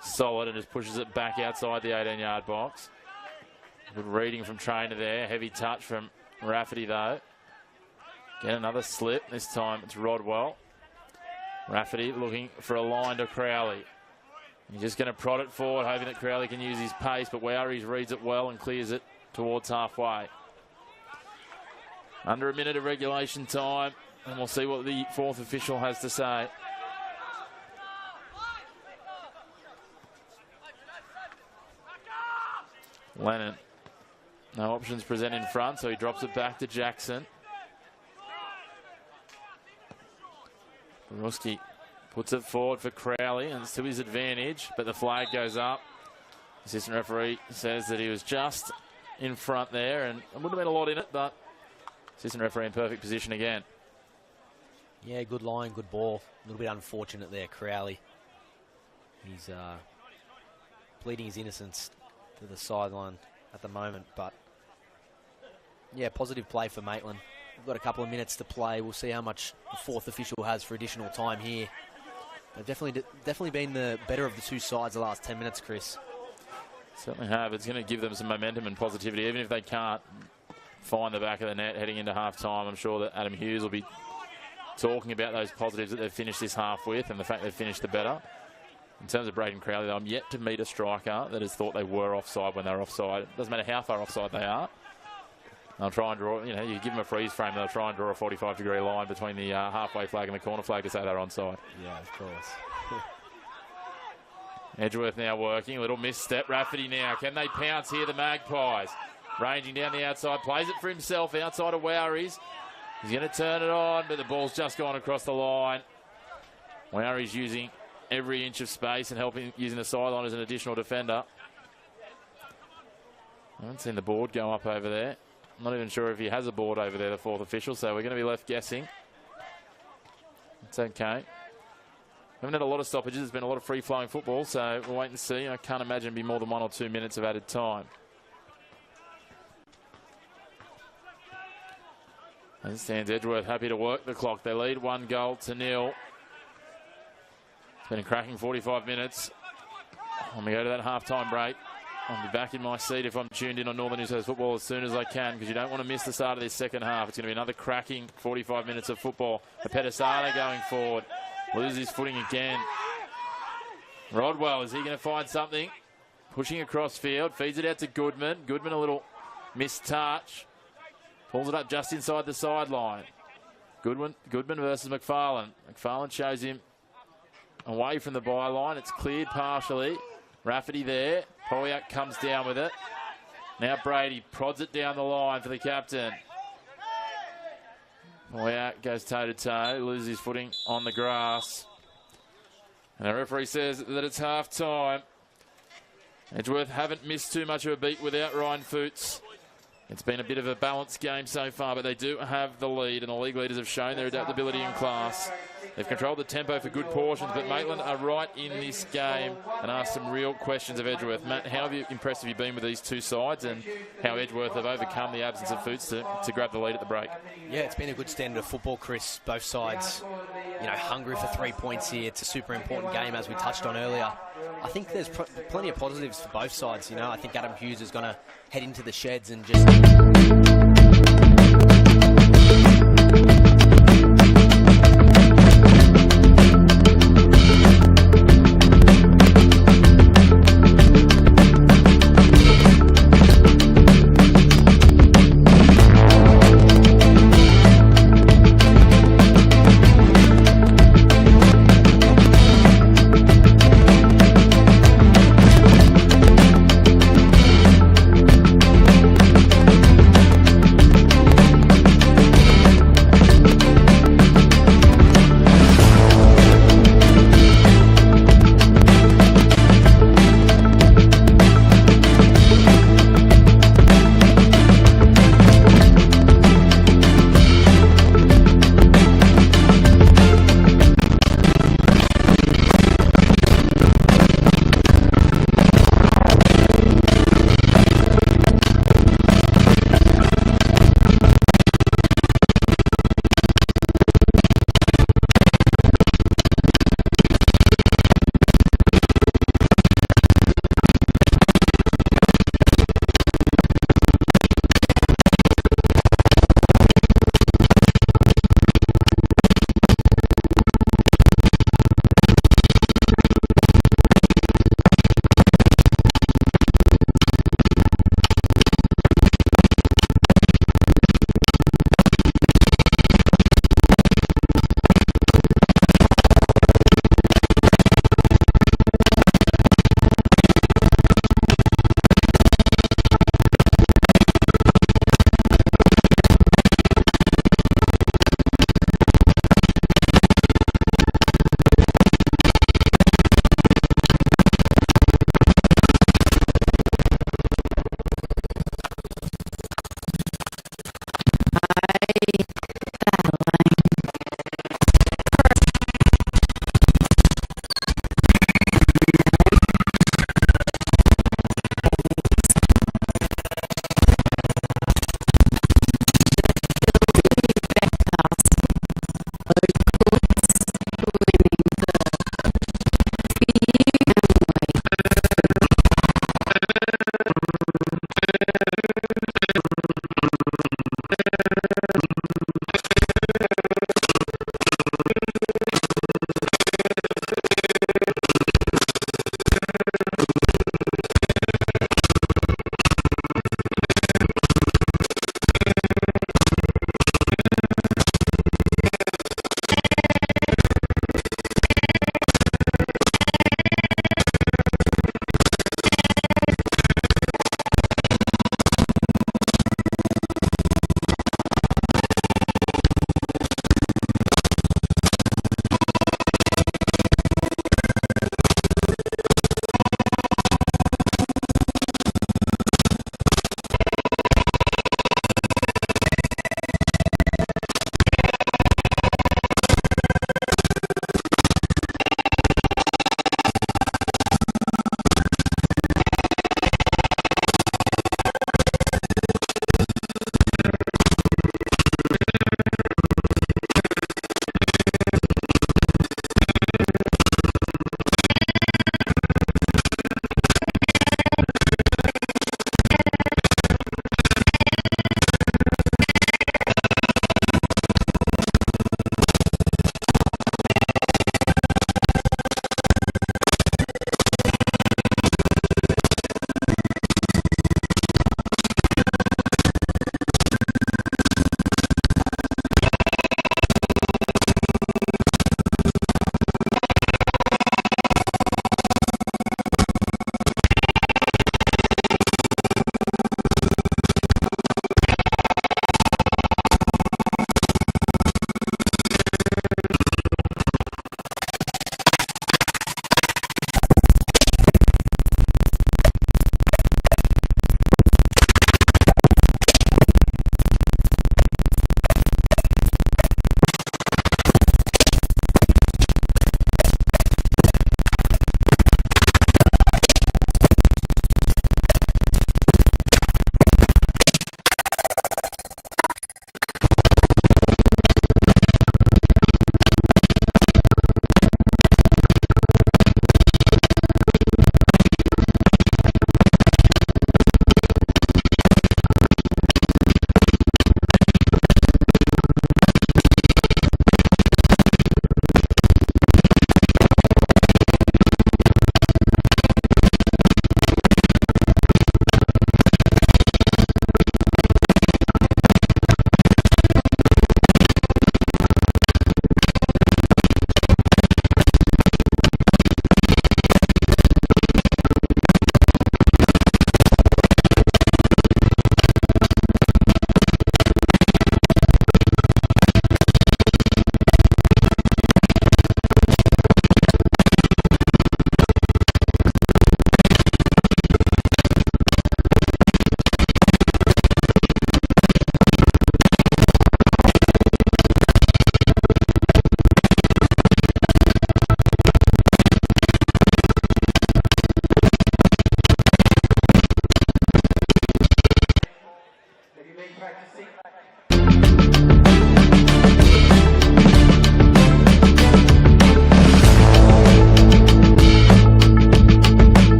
solid and just pushes it back outside the 18-yard box. Good reading from Trainer there. Heavy touch from Rafferty though. Get another slip. This time it's Rodwell. Rafferty looking for a line to Crowley. He's just going to prod it forward, hoping that Crowley can use his pace, but Wowries reads it well and clears it towards halfway. Under a minute of regulation time, and we'll see what the fourth official has to say. Lennon No options present in front, so he drops it back to Jackson. Ruski puts it forward for Crowley, and it's to his advantage, but the flag goes up. Assistant referee says that he was just in front there, and it wouldn't have been a lot in it, but assistant referee in perfect position again. Yeah, good line, good ball. A little bit unfortunate there, Crowley. He's pleading his innocence to the sideline at the moment, but yeah, positive play for Maitland. We've got a couple of minutes to play. We'll see how much the fourth official has for additional time here. They've definitely been the better of the two sides the last 10 minutes, Chris. Certainly have. It's going to give them some momentum and positivity, even if they can't find the back of the net heading into half-time. I'm sure that Adam Hughes will be talking about those positives that they've finished this half with and the fact they've finished the better. In terms of Braden Crowley, though, I'm yet to meet a striker that has thought they were offside when they were offside. It doesn't matter how far offside they are. They'll try and draw, you give them a freeze frame, they'll try and draw a 45-degree line between the halfway flag and the corner flag to say they're onside. Yeah, of course. Edgeworth now working, a little misstep. Rafferty now, can they pounce here, the Magpies? Ranging down the outside, plays it for himself outside of Wowries. He's going to turn it on, but the ball's just gone across the line. Wowries using every inch of space and using the sideline as an additional defender. I haven't seen the board go up over there. I'm not even sure if he has a board over there, the fourth official, so we're going to be left guessing. It's okay. Haven't had a lot of stoppages. There's been a lot of free-flowing football, so we'll wait and see. I can't imagine it'd be more than 1 or 2 minutes of added time. As it stands, Edgeworth happy to work the clock. They lead 1-0. It's been a cracking 45 minutes. When we go to that half-time break, I'll be back in my seat if I'm tuned in on Northern New South Wales football as soon as I can, because you don't want to miss the start of this second half. It's going to be another cracking 45 minutes of football. Pettisano going forward. Loses his footing again. Rodwell, is he going to find something? Pushing across field, feeds it out to Goodman. Goodman a little missed touch. Pulls it up just inside the sideline. Goodman versus McFarlane. McFarlane shows him away from the byline. It's cleared partially. Rafferty there. Polyak comes down with it. Now Brady prods it down the line for the captain. Polyak goes toe-to-toe, loses his footing on the grass. And the referee says that it's half-time. Edgeworth haven't missed too much of a beat without Ryan Foots. It's been a bit of a balanced game so far, but they do have the lead, and the league leaders have shown their adaptability in class. They've controlled the tempo for good portions, but Maitland are right in this game and asked some real questions of Edgeworth. Matt, how impressed have you been with these two sides and how Edgeworth have overcome the absence of Foots to grab the lead at the break? Yeah, it's been a good standard of football, Chris. Both sides, hungry for 3 points here. It's a super important game, as we touched on earlier. I think there's plenty of positives for both sides. I think Adam Hughes is going to head into the sheds and just...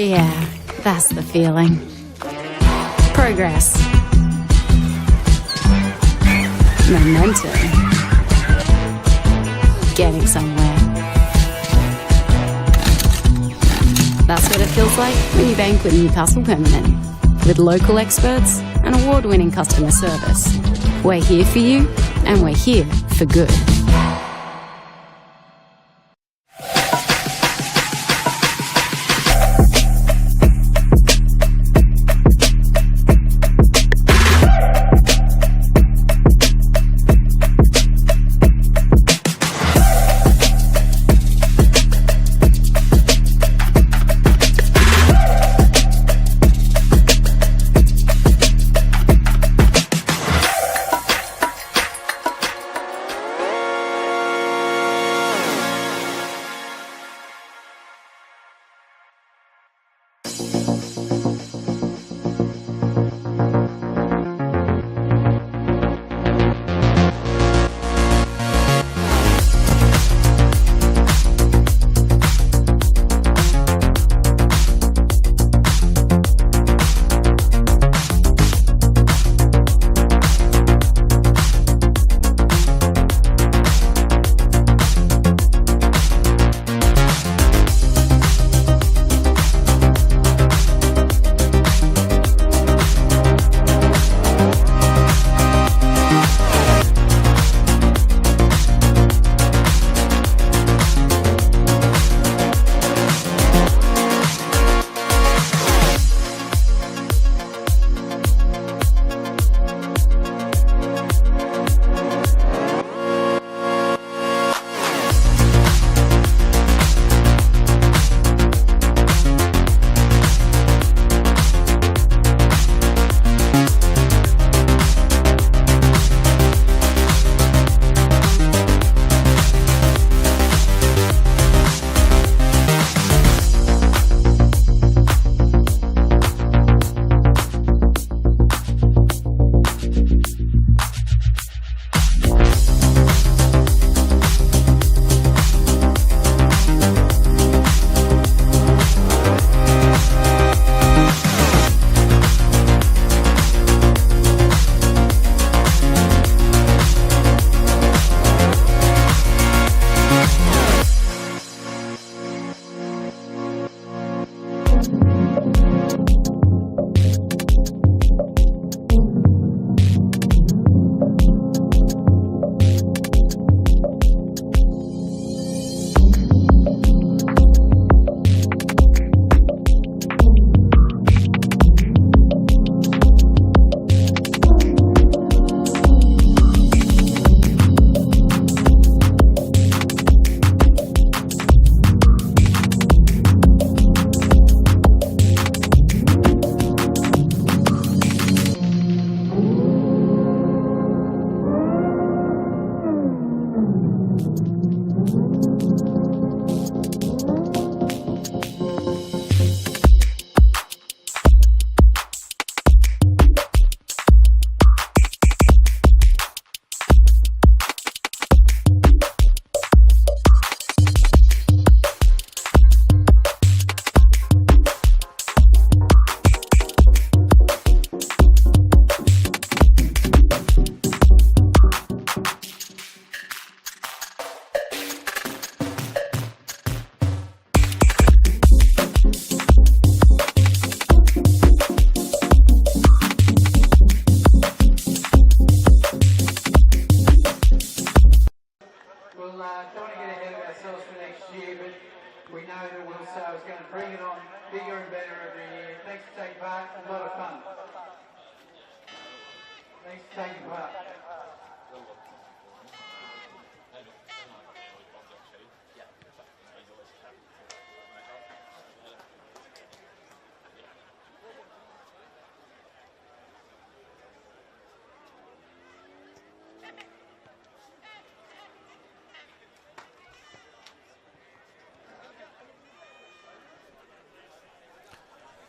yeah, that's the feeling. Progress. Momentum. Getting somewhere. That's what it feels like when you bank with Newcastle Permanent. With local experts and award-winning customer service. We're here for you, and we're here for good.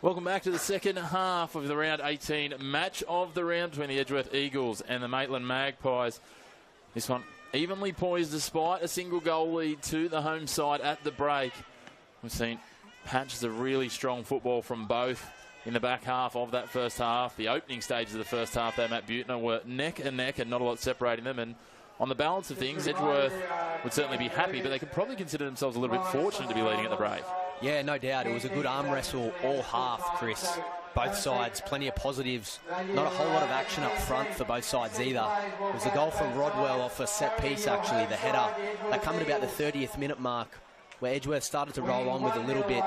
Welcome back to the second half of the round 18 match of the round between the Edgeworth Eagles and the Maitland Magpies. This one evenly poised despite a single goal lead to the home side at the break. We've seen patches of really strong football from both in the back half of that first half. The opening stages of the first half, though, Matt Butner were neck and neck and not a lot separating them. And on the balance of things, Edgeworth would certainly be happy, but they could probably consider themselves a little bit fortunate to be leading at the break. Yeah, no doubt. It was a good arm wrestle all half, Chris. Both sides, plenty of positives. Not a whole lot of action up front for both sides either. It was a goal from Rodwell off a set piece, actually, the header. That come at about the 30th minute mark, where Edgeworth started to roll on with a little bit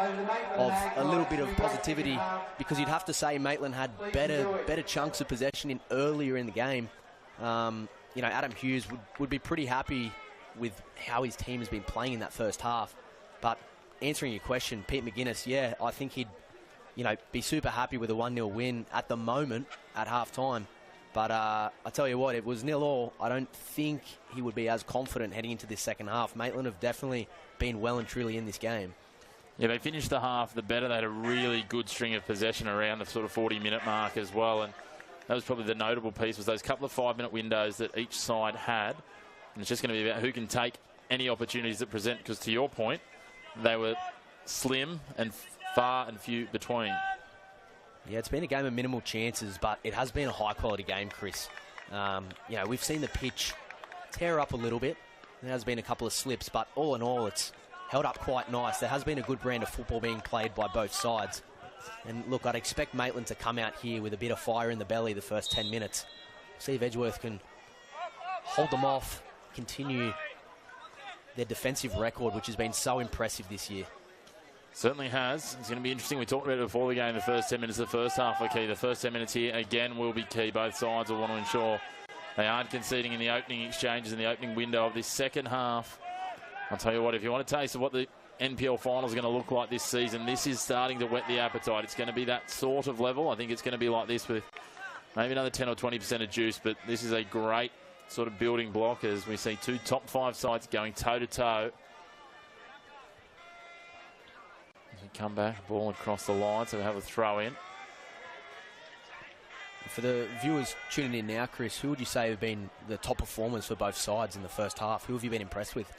of positivity, because you'd have to say Maitland had better chunks of possession in earlier in the game. You know, Adam Hughes would be pretty happy with how his team has been playing in that first half. But answering your question, Pete McGuinness, yeah, I think he'd, be super happy with a 1-0 win at the moment at half-time. But I tell you what, it was 0-0. I don't think he would be as confident heading into this second half. Maitland have definitely been well and truly in this game. Yeah, they finished the half the better. They had a really good string of possession around the sort of 40-minute mark as well. And that was probably the notable piece, was those couple of 5-minute windows that each side had. And it's just going to be about who can take any opportunities that present, because to your point, they were slim and far and few between. Yeah, it's been a game of minimal chances, but it has been a high-quality game, Chris. We've seen the pitch tear up a little bit. There has been a couple of slips, but all in all, it's held up quite nice. There has been a good brand of football being played by both sides. And look, I'd expect Maitland to come out here with a bit of fire in the belly the first 10 minutes. See if Edgeworth can hold them off, continue their defensive record, which has been so impressive this year. Certainly has. It's going to be interesting. We talked about it before the game. The first 10 minutes of the first half were key. The first 10 minutes here, again, will be key. Both sides will want to ensure they aren't conceding in the opening exchanges, in the opening window of this second half. I'll tell you what, if you want a taste of what the NPL finals are going to look like this season, this is starting to whet the appetite. It's going to be that sort of level. I think it's going to be like this with maybe another 10 or 20% of juice, but this is a great sort of building block as we see two top 5 sides going toe-to-toe. As we come back, ball across the line, so we have a throw in. For the viewers tuning in now, Chris, who would you say have been the top performers for both sides in the first half? Who have you been impressed with?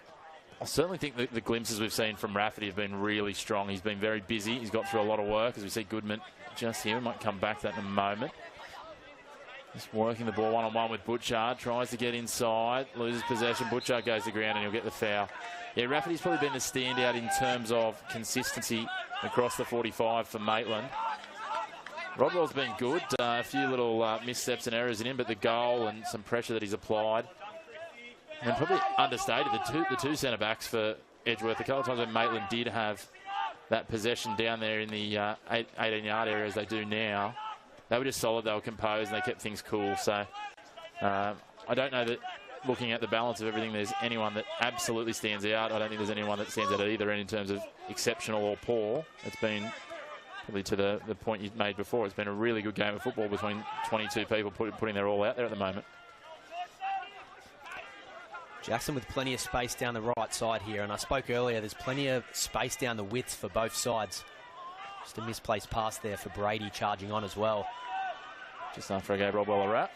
I certainly think the glimpses we've seen from Rafferty have been really strong. He's been very busy. He's got through a lot of work, as we see Goodman just here. We might come back to that in a moment. Just working the ball one-on-one with Butchard. Tries to get inside. Loses possession. Butchard goes to the ground and he'll get the foul. Yeah, Rafferty's probably been the standout in terms of consistency across the 45 for Maitland. Rodwell's been good. A few little missteps and errors in him, but the goal and some pressure that he's applied. And probably understated, the two centre-backs for Edgeworth. A couple of times when Maitland did have that possession down there in the 18-yard area as they do now, they were just solid, they were composed, and they kept things cool. So I don't know that looking at the balance of everything, there's anyone that absolutely stands out. I don't think there's anyone that stands out at either end in terms of exceptional or poor. It's been, probably to the point you made before, it's been a really good game of football between 22 people putting their all out there at the moment. Jackson with plenty of space down the right side here, and I spoke earlier, there's plenty of space down the width for both sides. Just a misplaced pass there for Brady charging on as well. Just after I gave Rodwell a wrap.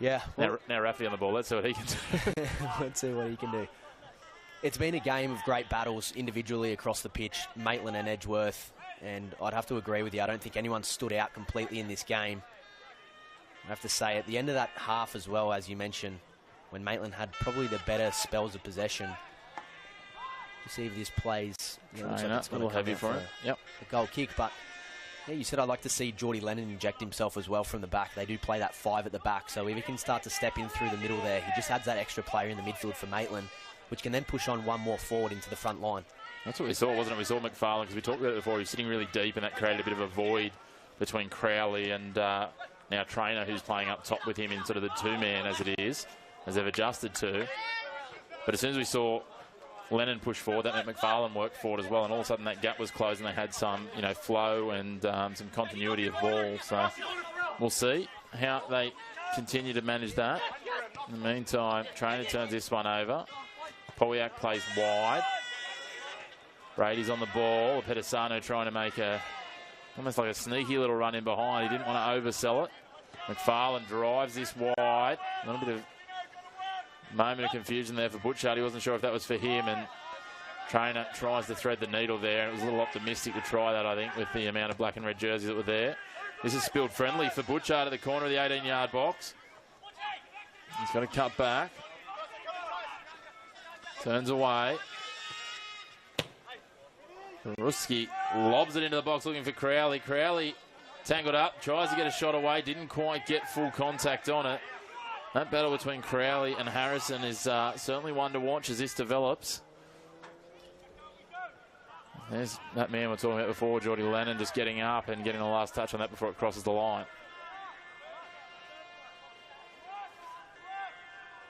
Yeah. Well, now Raffy on the ball. Let's see what he can do. Let's see what he can do. It's been a game of great battles individually across the pitch, Maitland and Edgeworth, and I'd have to agree with you. I don't think anyone stood out completely in this game. I have to say, at the end of that half as well, as you mentioned, when Maitland had probably the better spells of possession. You see if this plays. You know, looks like it's a little heavy for him. Yep. A goal kick, but yeah, you said I'd like to see Geordie Lennon inject himself as well from the back. They do play that 5 at the back, so if he can start to step in through the middle there, he just adds that extra player in the midfield for Maitland, which can then push on one more forward into the front line. That's what we saw, wasn't it? We saw McFarlane, because we talked about it before, he was sitting really deep, and that created a bit of a void between Crowley and now Trainer, who's playing up top with him in sort of the 2-man as it is, as they've adjusted to. But as soon as we saw Lennon push forward, that meant McFarlane worked forward as well, and all of a sudden that gap was closed and they had some, you know, flow and some continuity of ball. So we'll see how they continue to manage that. In the meantime, Trainer turns this one over. Polyak plays wide. Brady's on the ball. Pedisano trying to make almost like a sneaky little run in behind. He didn't want to oversell it. McFarlane drives this wide. A little bit of moment of confusion there for Butchard. He wasn't sure if that was for him, and Trainer tries to thread the needle there. It was a little optimistic to try that, I think, with the amount of black and red jerseys that were there. This is spilled friendly for Butchard at the corner of the 18-yard box. He's got to cut back. Turns away. Ruski lobs it into the box looking for Crowley. Crowley tangled up, tries to get a shot away, didn't quite get full contact on it. That battle between Crowley and Harrison is certainly one to watch as this develops. There's that man we're talking about before, Geordie Lennon, just getting up and getting the last touch on that before it crosses the line.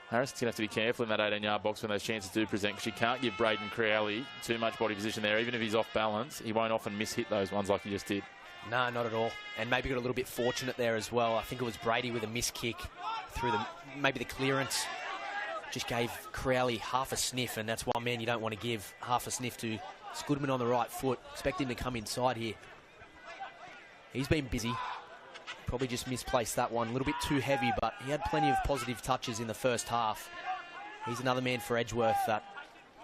Harrison's going to have to be careful in that 18-yard box when those chances do present, because you can't give Braden Crowley too much body position there. Even if he's off balance, he won't often miss-hit those ones like he just did. No, not at all. And maybe got a little bit fortunate there as well. I think it was Brady with a miss kick through maybe the clearance. Just gave Crowley half a sniff, and that's one man you don't want to give half a sniff to. It's Goodman on the right foot. Expect him to come inside here. He's been busy. Probably just misplaced that one. A little bit too heavy, but he had plenty of positive touches in the first half. He's another man for Edgeworth that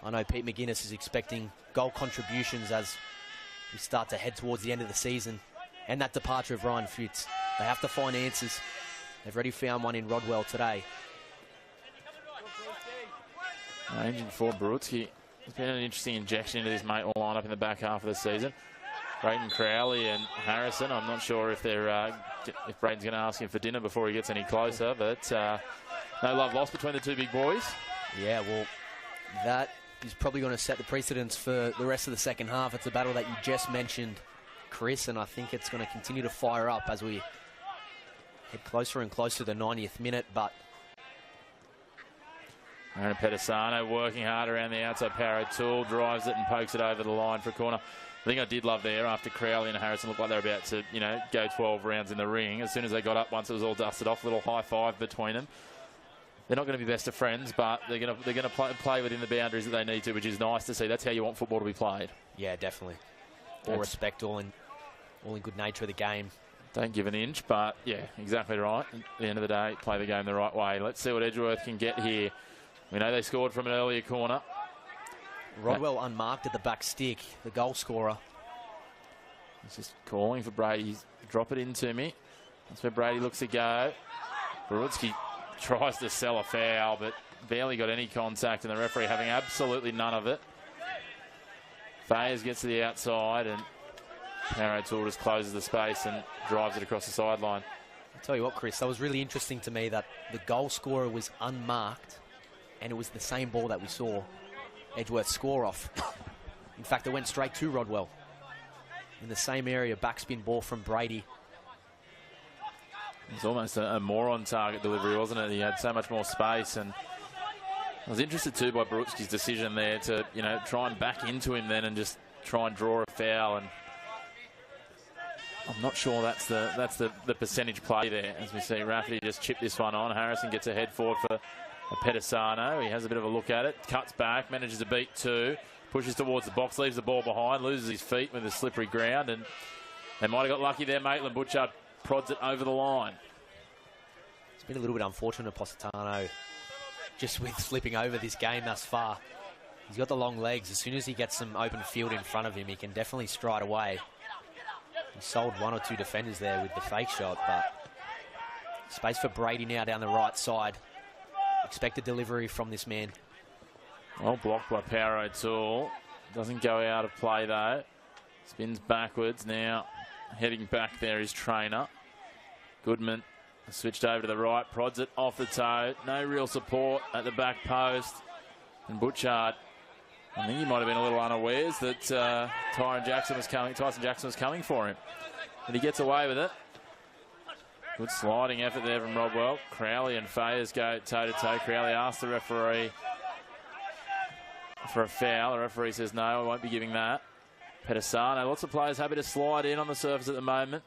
I know Pete McGuinness is expecting goal contributions as we start to head towards the end of the season. And that departure of Ryan Fitz. They have to find answers. They've already found one in Rodwell today. Ranging for Brutsky. It's been an interesting injection into this Maitland lineup in the back half of the season. Braden Crowley and Harrison. I'm not sure if if Braden's going to ask him for dinner before he gets any closer, but no love lost between the two big boys. Yeah, well, that is probably going to set the precedence for the rest of the second half. It's a battle that you just mentioned, Chris, and I think it's going to continue to fire up as we head closer and closer to the 90th minute, but Aaron Pedisano working hard around the outside. Power O'Toole drives it and pokes it over the line for a corner. The thing I did love there, after Crowley and Harrison looked like they were about to, you know, go 12 rounds in the ring, as soon as they got up, once it was all dusted off, a little high five between them. They're not going to be best of friends, but they're going to play within the boundaries that they need to, which is nice to see. That's how you want football to be played. Yeah, definitely. All respect, all in good nature of the game. Don't give an inch, but yeah, exactly right. At the end of the day, play the game the right way. Let's see what Edgeworth can get here. We know they scored from an earlier corner. Rodwell unmarked at the back stick, the goal scorer. He's just calling for Brady. Drop it into me. That's where Brady looks to go. Barutsky tries to sell a foul, but barely got any contact, and the referee having absolutely none of it. Fayers gets to the outside, and Power O'Toole just closes the space and drives it across the sideline. I'll tell you what, Chris, that was really interesting to me that the goal scorer was unmarked, and it was the same ball that we saw Edgeworth score off. In fact, it went straight to Rodwell. In the same area, backspin ball from Brady. It was almost a more on target delivery, wasn't it? He had so much more space, and I was interested too by Brutski's decision there to, you know, try and back into him then and just try and draw a foul. And I'm not sure that's the percentage play there, as we see Rafferty just chip this one on. Harrison gets a head forward for Pedisano. He has a bit of a look at it, cuts back, manages to beat two, pushes towards the box, leaves the ball behind, loses his feet with the slippery ground, and they might have got lucky there. Maitland Butchart prods it over the line. It's been a little bit unfortunate, Positano, just with slipping over this game thus far. He's got the long legs. As soon as he gets some open field in front of him, he can definitely stride away. He sold one or two defenders there with the fake shot, but space for Brady now down the right side. Expect a delivery from this man. Well blocked by Power O'Toole. Doesn't go out of play though. Spins backwards now. Heading back there is trainer. Goodman switched over to the right. Prods it off the toe. No real support at the back post. And Butchart, I think he might have been a little unawares that Tyson Jackson was coming for him. But he gets away with it. Good sliding effort there from Rodwell. Crowley and Fayers go toe-to-toe. Crowley asks the referee for a foul. The referee says no, I won't be giving that. Pedisano, lots of players happy to slide in on the surface at the moment.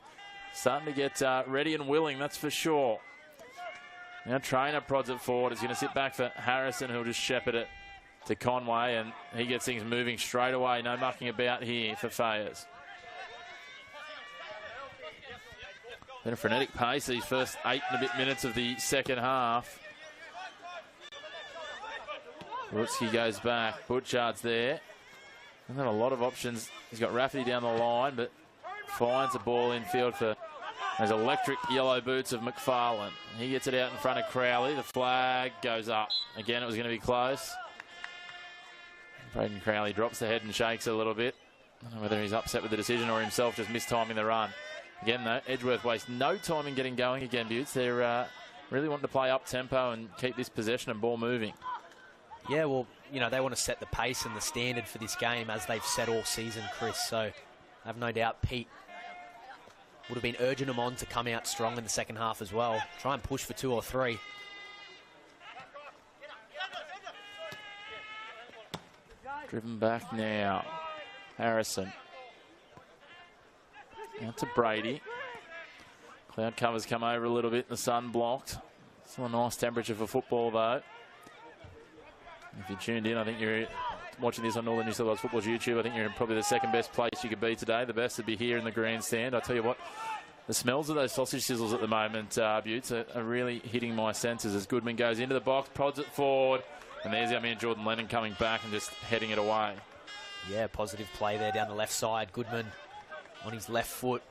Starting to get ready and willing, that's for sure. Now trainer prods it forward. It's going to sit back for Harrison, who'll just shepherd it to Conway, and he gets things moving straight away. No mucking about here for Fayers. Been a frenetic pace these first 8 and a bit minutes of the second half. Rutsky goes back. Butchard's there. Doesn't have a lot of options. He's got Rafferty down the line, but finds the ball infield for those electric yellow boots of McFarlane. He gets it out in front of Crowley. The flag goes up. Again, it was going to be close. Braden Crowley drops the head and shakes a little bit. I don't know whether he's upset with the decision or himself just mistiming the run. Again, though, Edgeworth wastes no time in getting going again, Butts. They're really wanting to play up-tempo and keep this possession and ball moving. Yeah, well, you know, they want to set the pace and the standard for this game as they've set all season, Chris. So I have no doubt Pete would have been urging them on to come out strong in the second half as well. Try and push for 2 or 3. Driven back now. Harrison. Out to Brady. Cloud covers come over a little bit. The sun blocked. Still a nice temperature for football, though. If you tuned in, I think you're watching this on Northern New South Wales Football's YouTube. I think you're in probably the second best place you could be today. The best would be here in the grandstand. I tell you what, the smells of those sausage sizzles at the moment, Butts, are really hitting my senses as Goodman goes into the box, prods it forward, and there's our man Jordan Lennon coming back and just heading it away. Yeah, positive play there down the left side. Goodman on his left foot.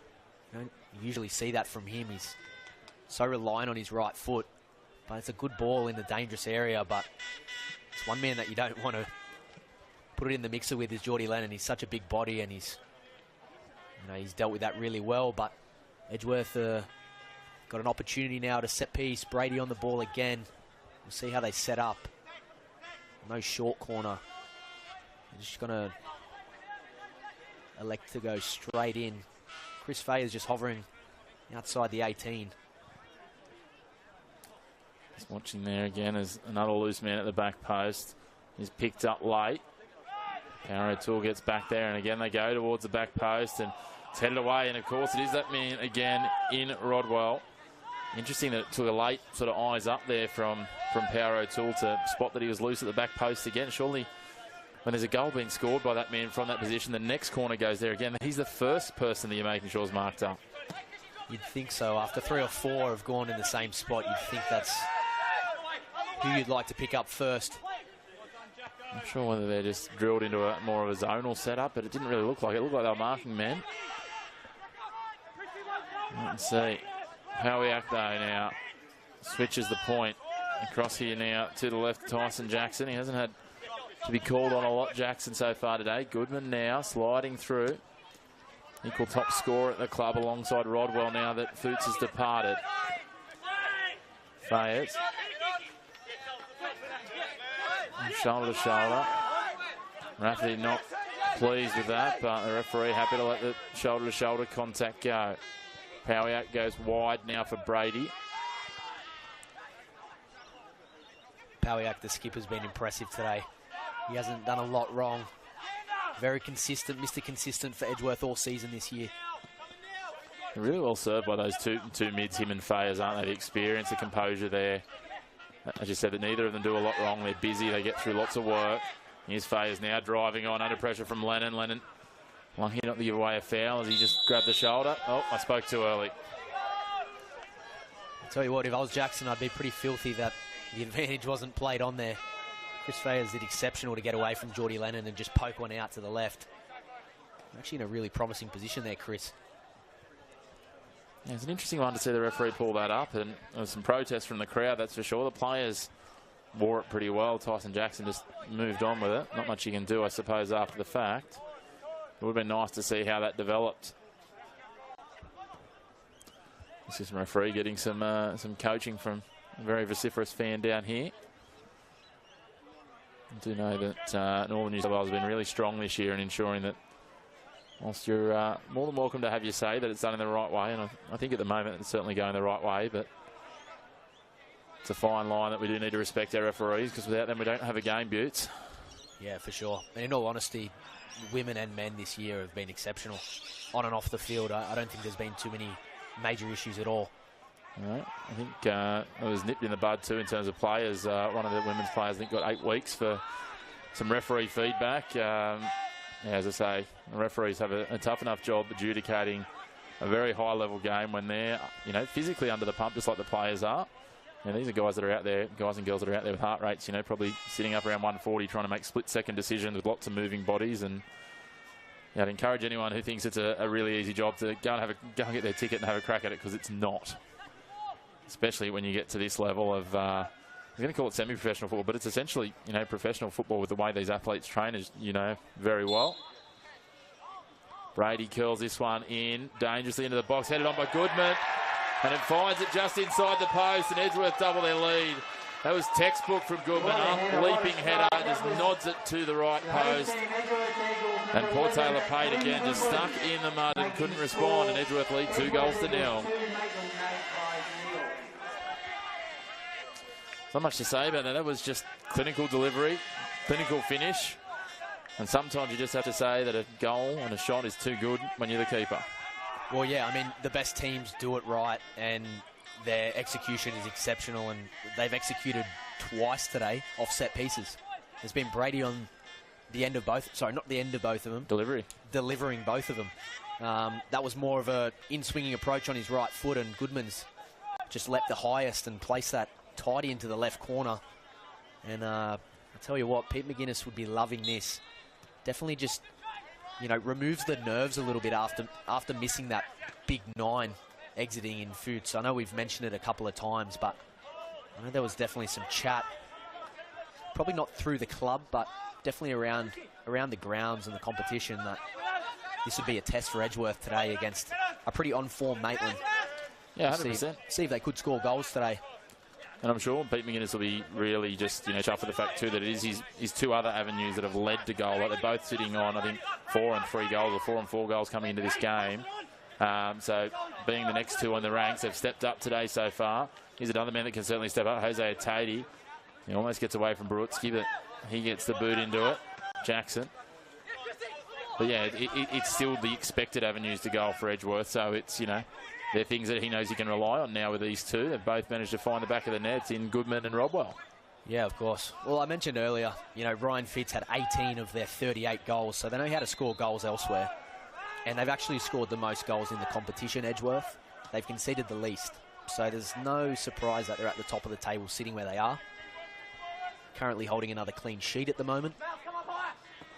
You don't usually see that from him. He's so reliant on his right foot. But it's a good ball in the dangerous area. But it's one man that you don't want to put it in the mixer with is Jordy Lennon. He's such a big body and he's dealt with that really well. But Edgeworth got an opportunity now to set piece. Brady on the ball again. We'll see how they set up. No short corner. They're just going to elect to go straight in. Chris Fay is just hovering outside the 18. Just watching there again as another loose man at the back post. He's picked up late. Power O'Toole gets back there, and again they go towards the back post, and it's headed away. And of course, it is that man again in Rodwell. Interesting that it took a late sort of eyes up there from Power O'Toole to spot that he was loose at the back post again. Surely, when there's a goal being scored by that man from that position, the next corner goes there again. He's the first person that you're making sure is marked up. You'd think so. After 3 or 4 have gone in the same spot, you'd think that's who you'd like to pick up first. I'm not sure whether they're just drilled into a more of a zonal setup, but it didn't really look like it. It looked like they were marking men. Let's see. Howiak, though, now switches the point. Across here now to the left, Tyson Jackson. He hasn't had to be called on a lot, Jackson, so far today. Goodman now sliding through. Equal top scorer at the club alongside Rodwell now that Foots has departed. Fayez. Shoulder to shoulder. Rafferty not pleased with that, but the referee happy to let the shoulder to shoulder contact go. Howiak goes wide now for Brady. Howiak, the skipper's been impressive today. He hasn't done a lot wrong. Very consistent, Mr. Consistent for Edgeworth all season this year. They're really well served by those two mids, him and Fayez, aren't they? The experience, the composure there. as you said, that neither of them do a lot wrong. They're busy. They get through lots of work. Here's Fayers now driving on under pressure from Lennon. Lennon lucky not to give away a foul as he just grabbed the shoulder. Oh, I spoke too early. I'll tell you what, if I was Jackson, I'd be pretty filthy that the advantage wasn't played on there. Chris Fayers did exceptional to get away from Geordie Lennon and just poke one out to the left. Actually in a really promising position there, Chris. Yeah, it's an interesting one to see the referee pull that up, and there was some protest from the crowd, that's for sure. The players wore it pretty well. Tyson Jackson just moved on with it. Not much you can do, I suppose, after the fact. It would have been nice to see how that developed. Assistant referee getting some coaching from a very vociferous fan down here. I do know that Northern New South Wales has been really strong this year in ensuring that whilst you're more than welcome to have your say, that it's done in the right way, and I think at the moment it's certainly going the right way, but it's a fine line that we do need to respect our referees, because without them we don't have a game, Buttes. Yeah, for sure. And in all honesty, women and men this year have been exceptional on and off the field. I don't think there's been too many major issues at all. Right. I think it was nipped in the bud too in terms of players. One of the women's players, I think, got 8 weeks for some referee feedback. Yeah, as I say, the referees have a tough enough job adjudicating a very high-level game when they're, physically under the pump, just like the players are. And these are guys that are out there, guys and girls that are out there with heart rates, probably sitting up around 140, trying to make split-second decisions with lots of moving bodies. And I'd encourage anyone who thinks it's a really easy job to go and get their ticket and have a crack at it, because it's not. Especially when you get to this level of, I'm going to call it semi-professional football, but it's essentially, professional football with the way these athletes train, as very well. Brady curls this one in dangerously into the box, headed on by Goodman, and it finds it just inside the post, and Edgeworth double their lead. That was textbook from Goodman, up, leaping header, just nods it to the right post. And poor Taylor Pate again just stuck in the mud and couldn't respond, and Edgeworth lead 2-0. Not much to say about that. That was just clinical delivery, clinical finish. And sometimes you just have to say that a goal and a shot is too good when you're the keeper. Well, yeah, I mean, the best teams do it right, and their execution is exceptional, and they've executed twice today off set pieces. There's been Brady on the end of both, sorry, not the end of both of them. Delivering both of them. That was more of a in-swinging approach on his right foot, and Goodman's just leapt the highest and placed that tidy into the left corner. And I tell you what, Pete McGuinness would be loving this. Definitely just, removes the nerves a little bit after missing that big 9 exiting in Foots. I know we've mentioned it a couple of times, but I know there was definitely some chat. Probably not through the club, but definitely around the grounds and the competition, that this would be a test for Edgeworth today against a pretty on-form Maitland. Yeah, 100%. See if they could score goals today. And I'm sure Pete McGuinness will be really just, chuffed with the fact, too, that it is his 2 other avenues that have led to goal. Like, they're both sitting on, I think, 4 and 3 goals, or 4 and 4 goals coming into this game. So being the next 2 on the ranks, they've stepped up today so far. Here's another man that can certainly step up, Jose Atati. He almost gets away from Brutsky, but he gets the boot into it. Jackson. But, yeah, it's still the expected avenues to goal for Edgeworth. So it's, they're things that he knows he can rely on now with these 2. They've both managed to find the back of the nets in Goodman and Rodwell. Yeah, of course. Well, I mentioned earlier, Ryan Fitz had 18 of their 38 goals, so they know how to score goals elsewhere. And they've actually scored the most goals in the competition, Edgeworth. They've conceded the least. So there's no surprise that they're at the top of the table sitting where they are. Currently holding another clean sheet at the moment.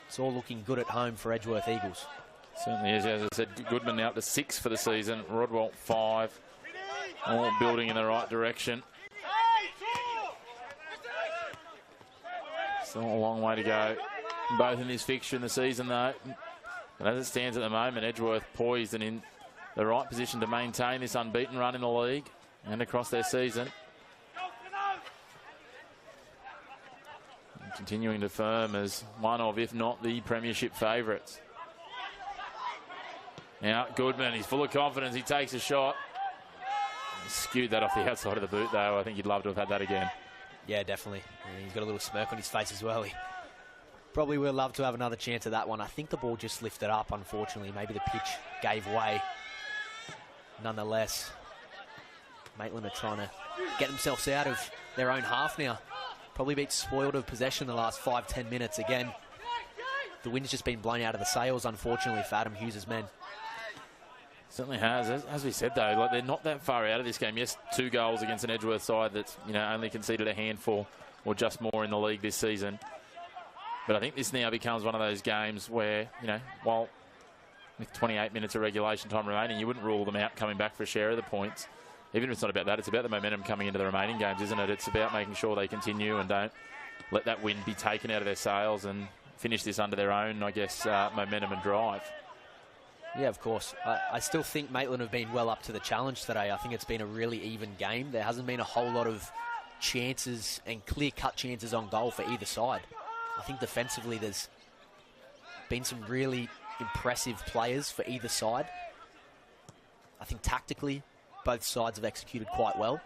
It's all looking good at home for Edgeworth Eagles. Certainly is. As I said, Goodman now up to 6 for the season. Rodwell 5. All building in the right direction. Still a long way to go. Both in this fixture in the season, though. And as it stands at the moment, Edgeworth poised and in the right position to maintain this unbeaten run in the league and across their season. And continuing to firm as one of, if not the premiership favourites. Now, Goodman, he's full of confidence. He takes a shot. He skewed that off the outside of the boot, though. I think he'd love to have had that again. Yeah, definitely. Yeah, he's got a little smirk on his face as well. He probably will love to have another chance at that one. I think the ball just lifted up, unfortunately. Maybe the pitch gave way. Nonetheless, Maitland are trying to get themselves out of their own half now. Probably been spoiled of possession the last 5-10 minutes. Again, the wind's just been blown out of the sails, unfortunately, for Adam Hughes' men. Certainly has. As we said, though, like, they're not that far out of this game. Yes, 2 goals against an Edgeworth side that's, you know, only conceded a handful or just more in the league this season. But I think this now becomes one of those games where, you know, while with 28 minutes of regulation time remaining, you wouldn't rule them out coming back for a share of the points. Even if it's not about that, it's about the momentum coming into the remaining games, isn't it? It's about making sure they continue and don't let that wind be taken out of their sails and finish this under their own, I guess, momentum and drive. Yeah, of course. I still think Maitland have been well up to the challenge today. I think it's been a really even game. There hasn't been a whole lot of chances and clear-cut chances on goal for either side. I think defensively there's been some really impressive players for either side. I think tactically both sides have executed quite well.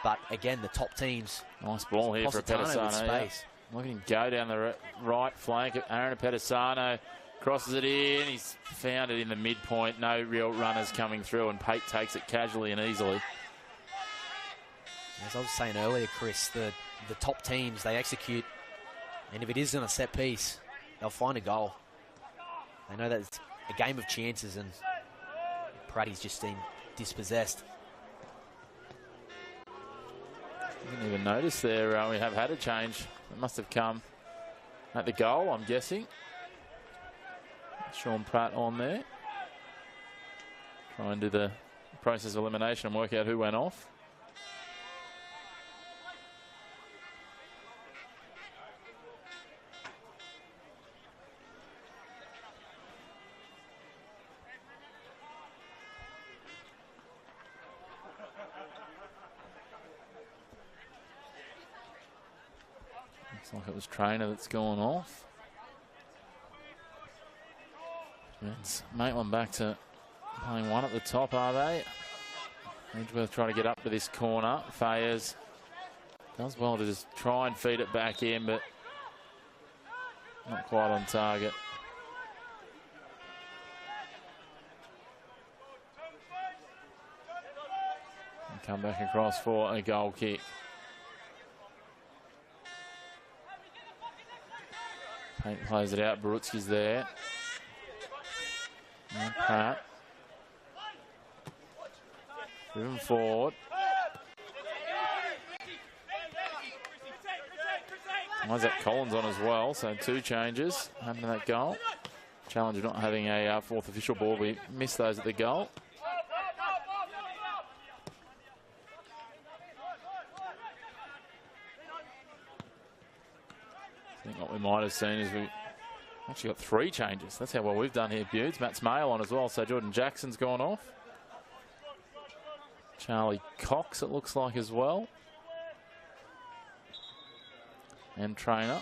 But again, the top teams... Nice ball here for Pettisano. Yeah. Look at him go down the right flank. Aaron Pettisano crosses it in. He's found it in the midpoint. No real runners coming through, and Pate takes it casually and easily. As I was saying earlier, Chris, the top teams, they execute. And if it isn't a set piece, they'll find a goal. They know that it's a game of chances, and Pratty's just been dispossessed. I didn't even notice there. We have had a change. It must have come at the goal, I'm guessing. Sean Pratt on there. Try and do the process of elimination and work out who went off. Looks like it was Trainer that's gone off. It's Maitland back to playing one at the top, are they? Edgeworth trying to get up to this corner. Fayers does well to just try and feed it back in, but not quite on target. And come back across for a goal kick. Pate plays it out. Barutsky's there. And Pratt. Driven forward. Isaac Collins on as well, so 2 changes happened to that goal. Challenger not having a 4th official ball. We missed those at the goal. I think what we might have seen is we actually got 3 changes. That's how well we've done here, Buttes. Matt's Mail on as well, so Jordan Jackson's gone off. Charlie Cox, it looks like, as well. And Trainer.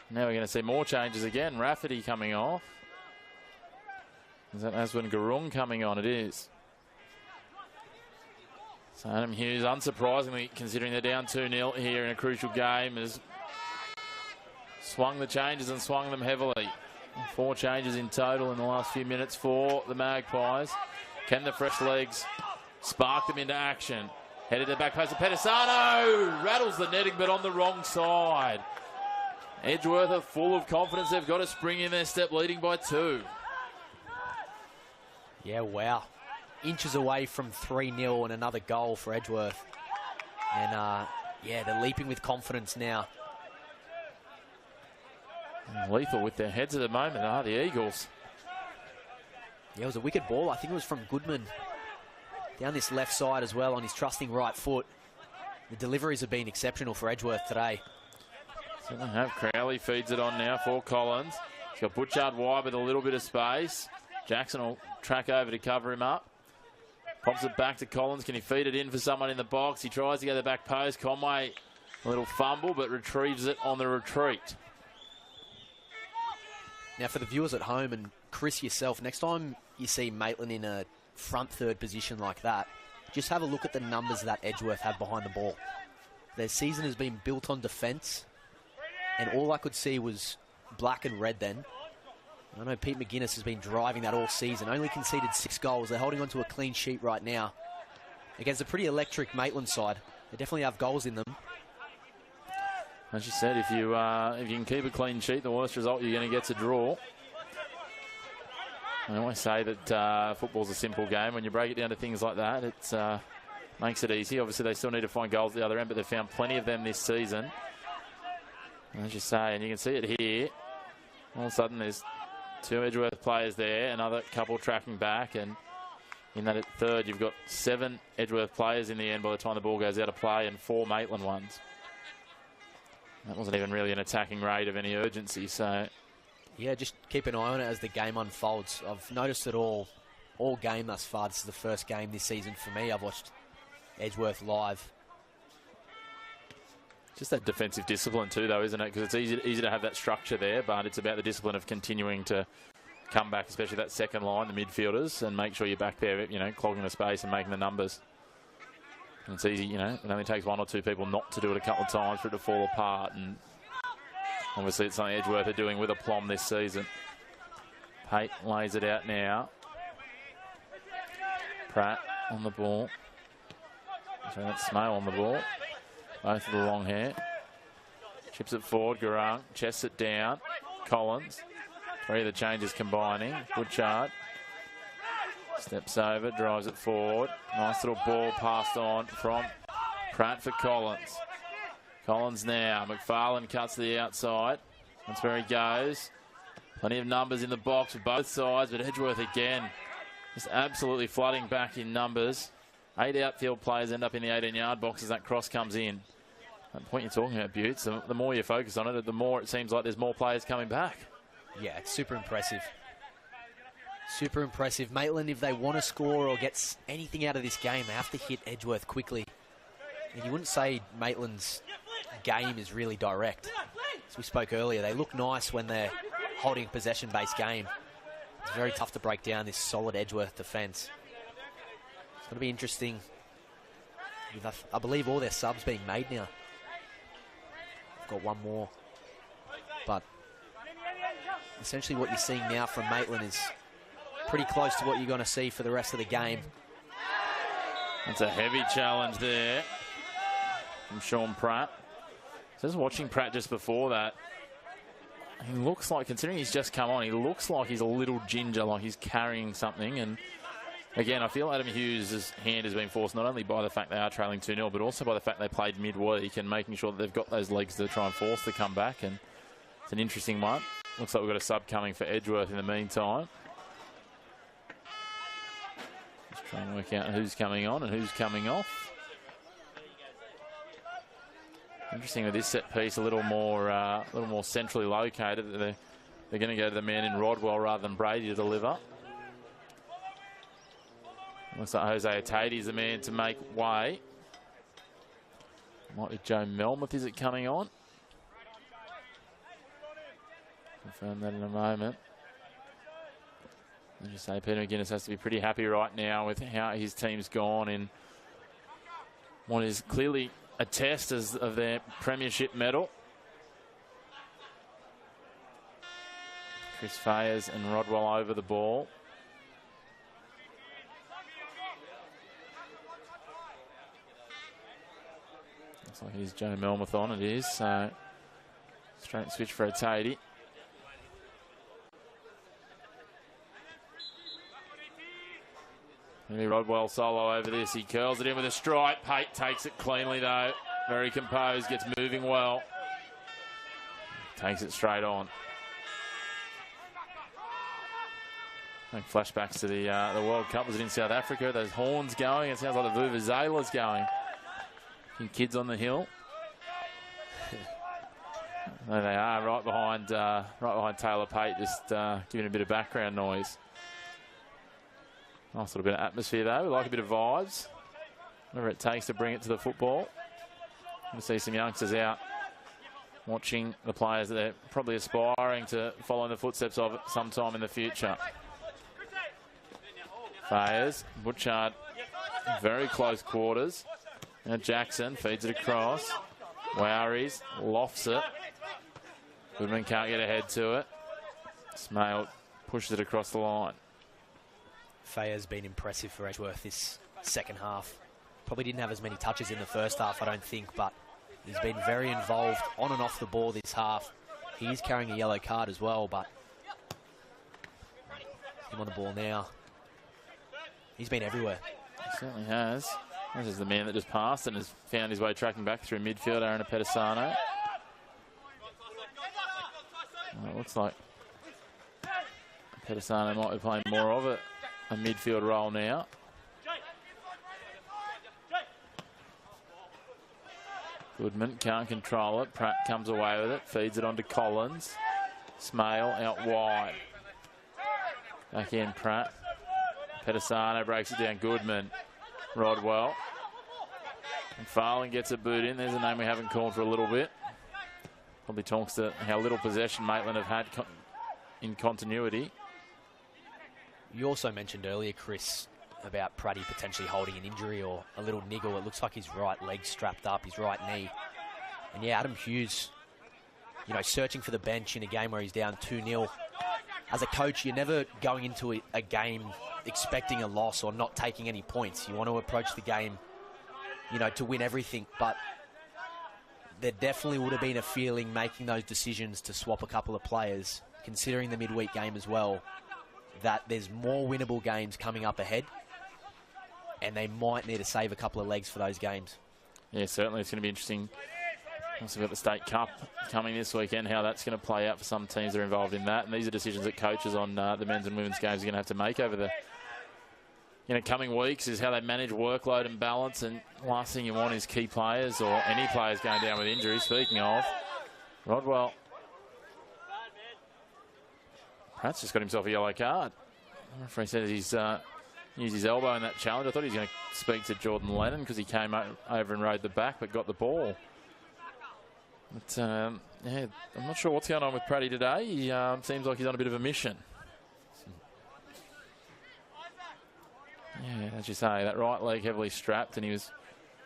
Now we're going to see more changes again. Rafferty coming off. Is that Aswin Gurung coming on? It is. So Adam Hughes, unsurprisingly, considering they're down 2-0 here in a crucial game, has swung the changes and swung them heavily. 4 changes in total in the last few minutes for the Magpies. Can the fresh legs spark them into action? Headed to the back post of Pettisano. Rattles the netting, but on the wrong side. Edgeworth are full of confidence. They've got a spring in their step, leading by 2. Yeah, wow. Inches away from 3-0 and another goal for Edgeworth. And, yeah, they're leaping with confidence now. Lethal with their heads at the moment are the Eagles. Yeah, it was a wicked ball. I think it was from Goodman down this left side as well on his trusting right foot. The deliveries have been exceptional for Edgeworth today. So they have Crowley feeds it on now for Collins. He's got Butchard wide with a little bit of space. Jackson will track over to cover him up. Pops it back to Collins. Can he feed it in for someone in the box? He tries to go to the back post. Conway, a little fumble, but retrieves it on the retreat. Now, for the viewers at home, and Chris yourself, next time you see Maitland in a front third position like that, just have a look at the numbers that Edgeworth have behind the ball. Their season has been built on defence, and all I could see was black and red then. I know Pete McGuinness has been driving that all season, only conceded 6 goals. They're holding on to a clean sheet right now. against a pretty electric Maitland side. They definitely have goals in them. As you said, if you can keep a clean sheet, the worst result you're going to get's a draw. I always say that football's a simple game. When you break it down to things like that, it makes it easy. Obviously, they still need to find goals at the other end, but they've found plenty of them this season. As you say, and you can see it here. All of a sudden, there's 2 Edgeworth players there, another couple tracking back, and in that third, you've got 7 Edgeworth players in the end by the time the ball goes out of play, and 4 Maitland ones. That wasn't even really an attacking raid of any urgency, so... Yeah, just keep an eye on it as the game unfolds. I've noticed it all game thus far. This is the first game this season for me. I've watched Edgeworth live. Just that defensive discipline too, though, isn't it? Because it's easy to have that structure there, but it's about the discipline of continuing to come back, especially that second line, the midfielders, and make sure you're back there, you know, clogging the space and making the numbers. And it's easy, you know, it only takes 1 or 2 people not to do it a couple of times for it to fall apart. And obviously it's something Edgeworth are doing with aplomb this season. Pate lays it out now. Pratt on the ball. So that's Smale on the ball. Both of the long hair. Chips it forward. Garang chests it down. Collins. 3 of the changes combining. Butchard steps over, drives it forward. Nice little ball passed on from Pratt for Collins. Collins now. McFarlane cuts to the outside. That's where he goes. Plenty of numbers in the box for both sides, but Edgeworth again just absolutely flooding back in numbers. 8 outfield players end up in the 18-yard box as that cross comes in. That point you're talking about, Butts, the more you focus on it, the more it seems like there's more players coming back. Yeah, it's super impressive. Super impressive. Maitland, if they want to score or get anything out of this game, they have to hit Edgeworth quickly. And you wouldn't say Maitland's game is really direct. As we spoke earlier, they look nice when they're holding a possession-based game. It's very tough to break down this solid Edgeworth defence. It's going to be interesting. I believe all their subs being made now. I've got one more. But essentially what you're seeing now from Maitland is pretty close to what you're going to see for the rest of the game. That's a heavy challenge there from Sean Pratt. Just watching Pratt just before that, he looks like, considering he's just come on, he looks like he's a little ginger, like he's carrying something. And again, I feel Adam Hughes' hand has been forced not only by the fact they are trailing 2-0, but also by the fact they played midweek and making sure that they've got those legs to try and force the comeback. And it's an interesting one. Looks like we've got a sub coming for Edgeworth in the meantime. Just trying to work out who's coming on and who's coming off. Interesting with this set piece, a little more centrally located. They're going to go to the man in Rodwell rather than Brady to deliver. Looks like Jose Atati is the man to make way. Might be Joe Melmoth, is it coming on? Confirm that in a moment. As you say, Peter McGuinness has to be pretty happy right now with how his team's gone in what is clearly a test of their premiership medal. Chris Fayers and Rodwell over the ball. Looks like it is Joe Melmoth on, it is. So straight switch for Atati. Rodwell solo over this. He curls it in with a strike. Pate takes it cleanly though. Very composed, gets moving well. Takes it straight on. Like flashbacks to the World Cup. Was it in South Africa? Those horns going. It sounds like the Vuvuzelas going. Kids on the hill. There they are, right behind Taylor Pate, just giving a bit of background noise. Nice little bit of atmosphere though. We like a bit of vibes. Whatever it takes to bring it to the football. We'll see some youngsters out watching the players that they're probably aspiring to follow in the footsteps of sometime in the future. Fayers, Butchard, very close quarters. Now Jackson feeds it across. Wowries lofts it. Goodman can't get ahead to it. Smale pushes it across the line. Fayer's been impressive for Edgeworth this second half. Probably didn't have as many touches in the first half, I don't think, but he's been very involved on and off the ball this half. He is carrying a yellow card as well, but him on the ball now. He's been everywhere. He certainly has. This is the man that just passed and has found his way tracking back through midfield, Aaron Pettisano. Well, it looks like Pettisano might be playing more of it, a midfield role now. Goodman can't control it. Pratt comes away with it, feeds it on to Collins. Smale out wide. Back in Pratt. Pettisano breaks it down. Goodman. Rodwell. And Farling gets a boot in. There's a name we haven't called for a little bit. Probably talks to how little possession Maitland have had in continuity. You also mentioned earlier, Chris, about Praddy potentially holding an injury or a little niggle. It looks like his right leg strapped up, his right knee. And yeah, Adam Hughes, you know, searching for the bench in a game where he's down 2-0. As a coach, you're never going into a game expecting a loss or not taking any points. You want to approach the game, you know, to win everything. But there definitely would have been a feeling making those decisions to swap a couple of players, considering the midweek game as well, that there's more winnable games coming up ahead, and they might need to save a couple of legs for those games. Yeah, certainly it's going to be interesting. Also got the State Cup coming this weekend, how that's going to play out for some teams that are involved in that. And these are decisions that coaches on the men's and women's games are going to have to make over the coming weeks, is how they manage workload and balance. And last thing you want is key players or any players going down with injuries. Speaking of, Rodwell. Pratt's just got himself a yellow card. The referee said he's used his elbow in that challenge. I thought he was going to speak to Jordan Lennon because he came over and rode the back but got the ball. But, yeah, I'm not sure what's going on with Praddy today. He seems like he's on a bit of a mission. Yeah, as you say, that right leg heavily strapped, and he was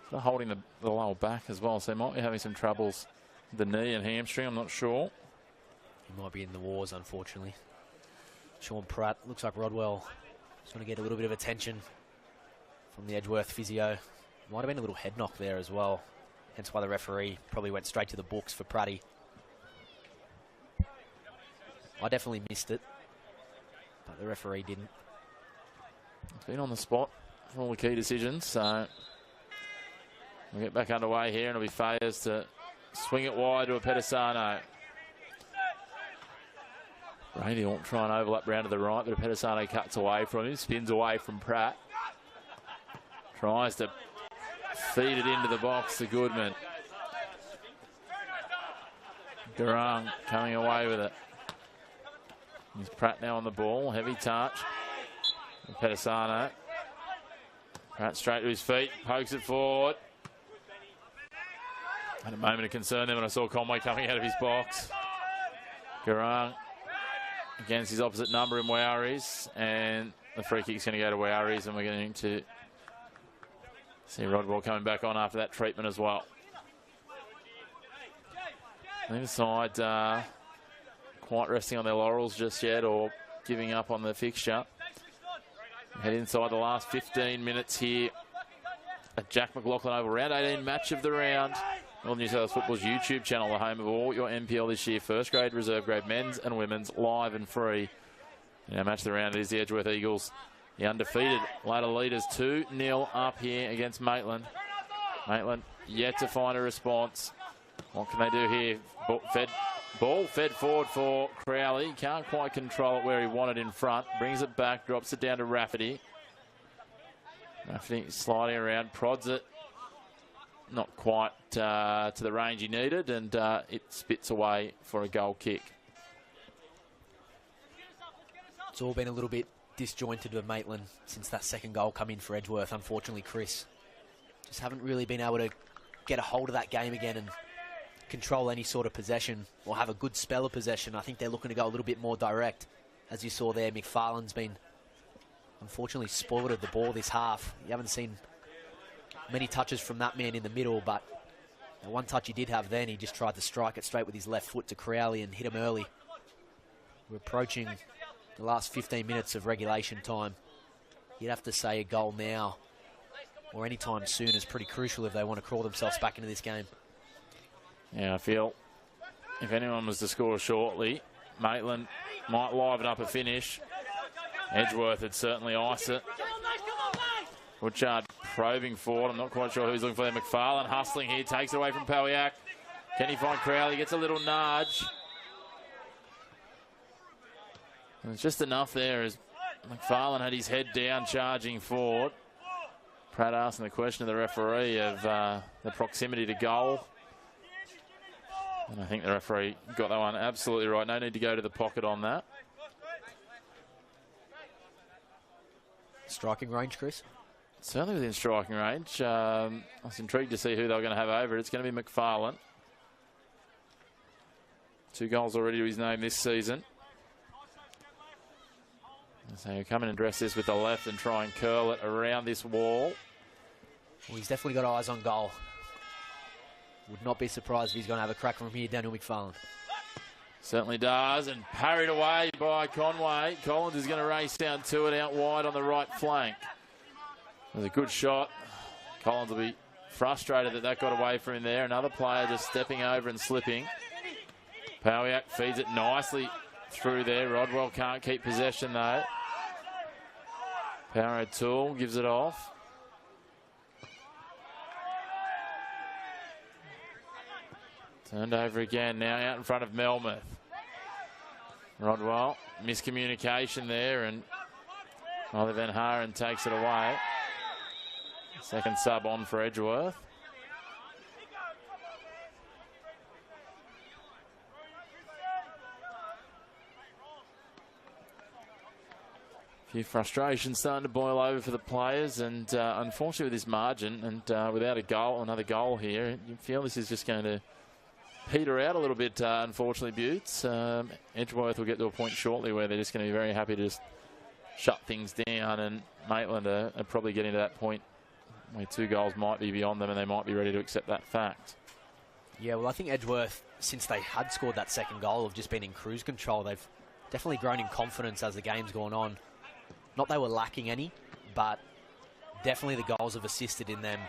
sort of holding the lower back as well, so he might be having some troubles with the knee and hamstring, I'm not sure. He might be in the wars, unfortunately. Sean Pratt, looks like Rodwell is going to get a little bit of attention from the Edgeworth physio. Might have been a little head knock there as well. Hence why the referee probably went straight to the books for Praddy. I definitely missed it, but the referee didn't. He's been on the spot for all the key decisions, so we'll get back underway here, and it'll be Fayers to swing it wide to a Pettisano. Brady will try and overlap round to the right, but Pettisano cuts away from him, spins away from Pratt. Tries to feed it into the box to Goodman. Garang coming away with it. There's Pratt now on the ball, heavy touch. And Pettisano. Pratt straight to his feet, pokes it forward. Had a moment of concern there when I saw Conway coming out of his box. Garang against his opposite number in Wowries, and the free kick's going to go to Wowries, and we're going to see Rodwell coming back on after that treatment as well. Neither side quite resting on their laurels just yet or giving up on the fixture. Head inside the last 15 minutes here at Jack McLaughlin Oval. Round 18 match of the round. Northern New South Wales Football's YouTube channel, the home of all your NPL this year. First grade, reserve grade, men's and women's, live and free. In our match of the round, it is the Edgeworth Eagles, the undefeated ladder leaders, 2-0 up here against Maitland. Maitland yet to find a response. What can they do here? Ball fed forward for Crowley. Can't quite control it where he wanted in front. Brings it back, drops it down to Rafferty. Rafferty sliding around, prods it. Not quite to the range he needed, and it spits away for a goal kick. It's all been a little bit disjointed with Maitland since that second goal come in for Edgeworth, unfortunately, Chris. Just haven't really been able to get a hold of that game again and control any sort of possession or have a good spell of possession. I think they're looking to go a little bit more direct. As you saw there, McFarlane's been unfortunately spoiled of the ball this half. You haven't seen many touches from that man in the middle, but the one touch he did have then, he just tried to strike it straight with his left foot to Crowley and hit him early. We're approaching the last 15 minutes of regulation time. You'd have to say a goal now or any time soon is pretty crucial if they want to crawl themselves back into this game. Yeah, I feel if anyone was to score shortly, Maitland might liven up a finish. Edgeworth would certainly ice it. Butchard probing forward. I'm not quite sure who's looking for there. McFarlane hustling here, takes it away from Pawiak. Can he find Crowley? Gets a little nudge. And it's just enough there as McFarlane had his head down, charging forward. Pratt asking the question of the referee of the proximity to goal. And I think the referee got that one absolutely right. No need to go to the pocket on that. Striking range, Chris? Certainly within striking range. I was intrigued to see who they were going to have over. It's going to be McFarlane. 2 goals already to his name this season. So he'll come in and dress this with the left and try and curl it around this wall. Well, he's definitely got eyes on goal. Would not be surprised if he's going to have a crack from here, Daniel McFarlane. Certainly does, and parried away by Conway. Collins is going to race down to it out wide on the right flank. It was a good shot. Collins will be frustrated that that got away from him there. Another player just stepping over and slipping. Pawiak feeds it nicely through there. Rodwell can't keep possession though. Power O'Toole gives it off. Turned over again, now out in front of Melmoth. Rodwell, miscommunication there, and Ollie Van Haren takes it away. Second sub on for Edgeworth. A few frustrations starting to boil over for the players, and unfortunately with this margin and without a goal, another goal here, you feel this is just going to peter out a little bit, unfortunately, Butts. Edgeworth will get to a point shortly where they're just going to be very happy to just shut things down, and Maitland are probably getting to that point where 2 goals might be beyond them and they might be ready to accept that fact. Yeah, well, I think Edgeworth, since they had scored that second goal, have just been in cruise control. They've definitely grown in confidence as the game's gone on. Not they were lacking any, but definitely the goals have assisted in them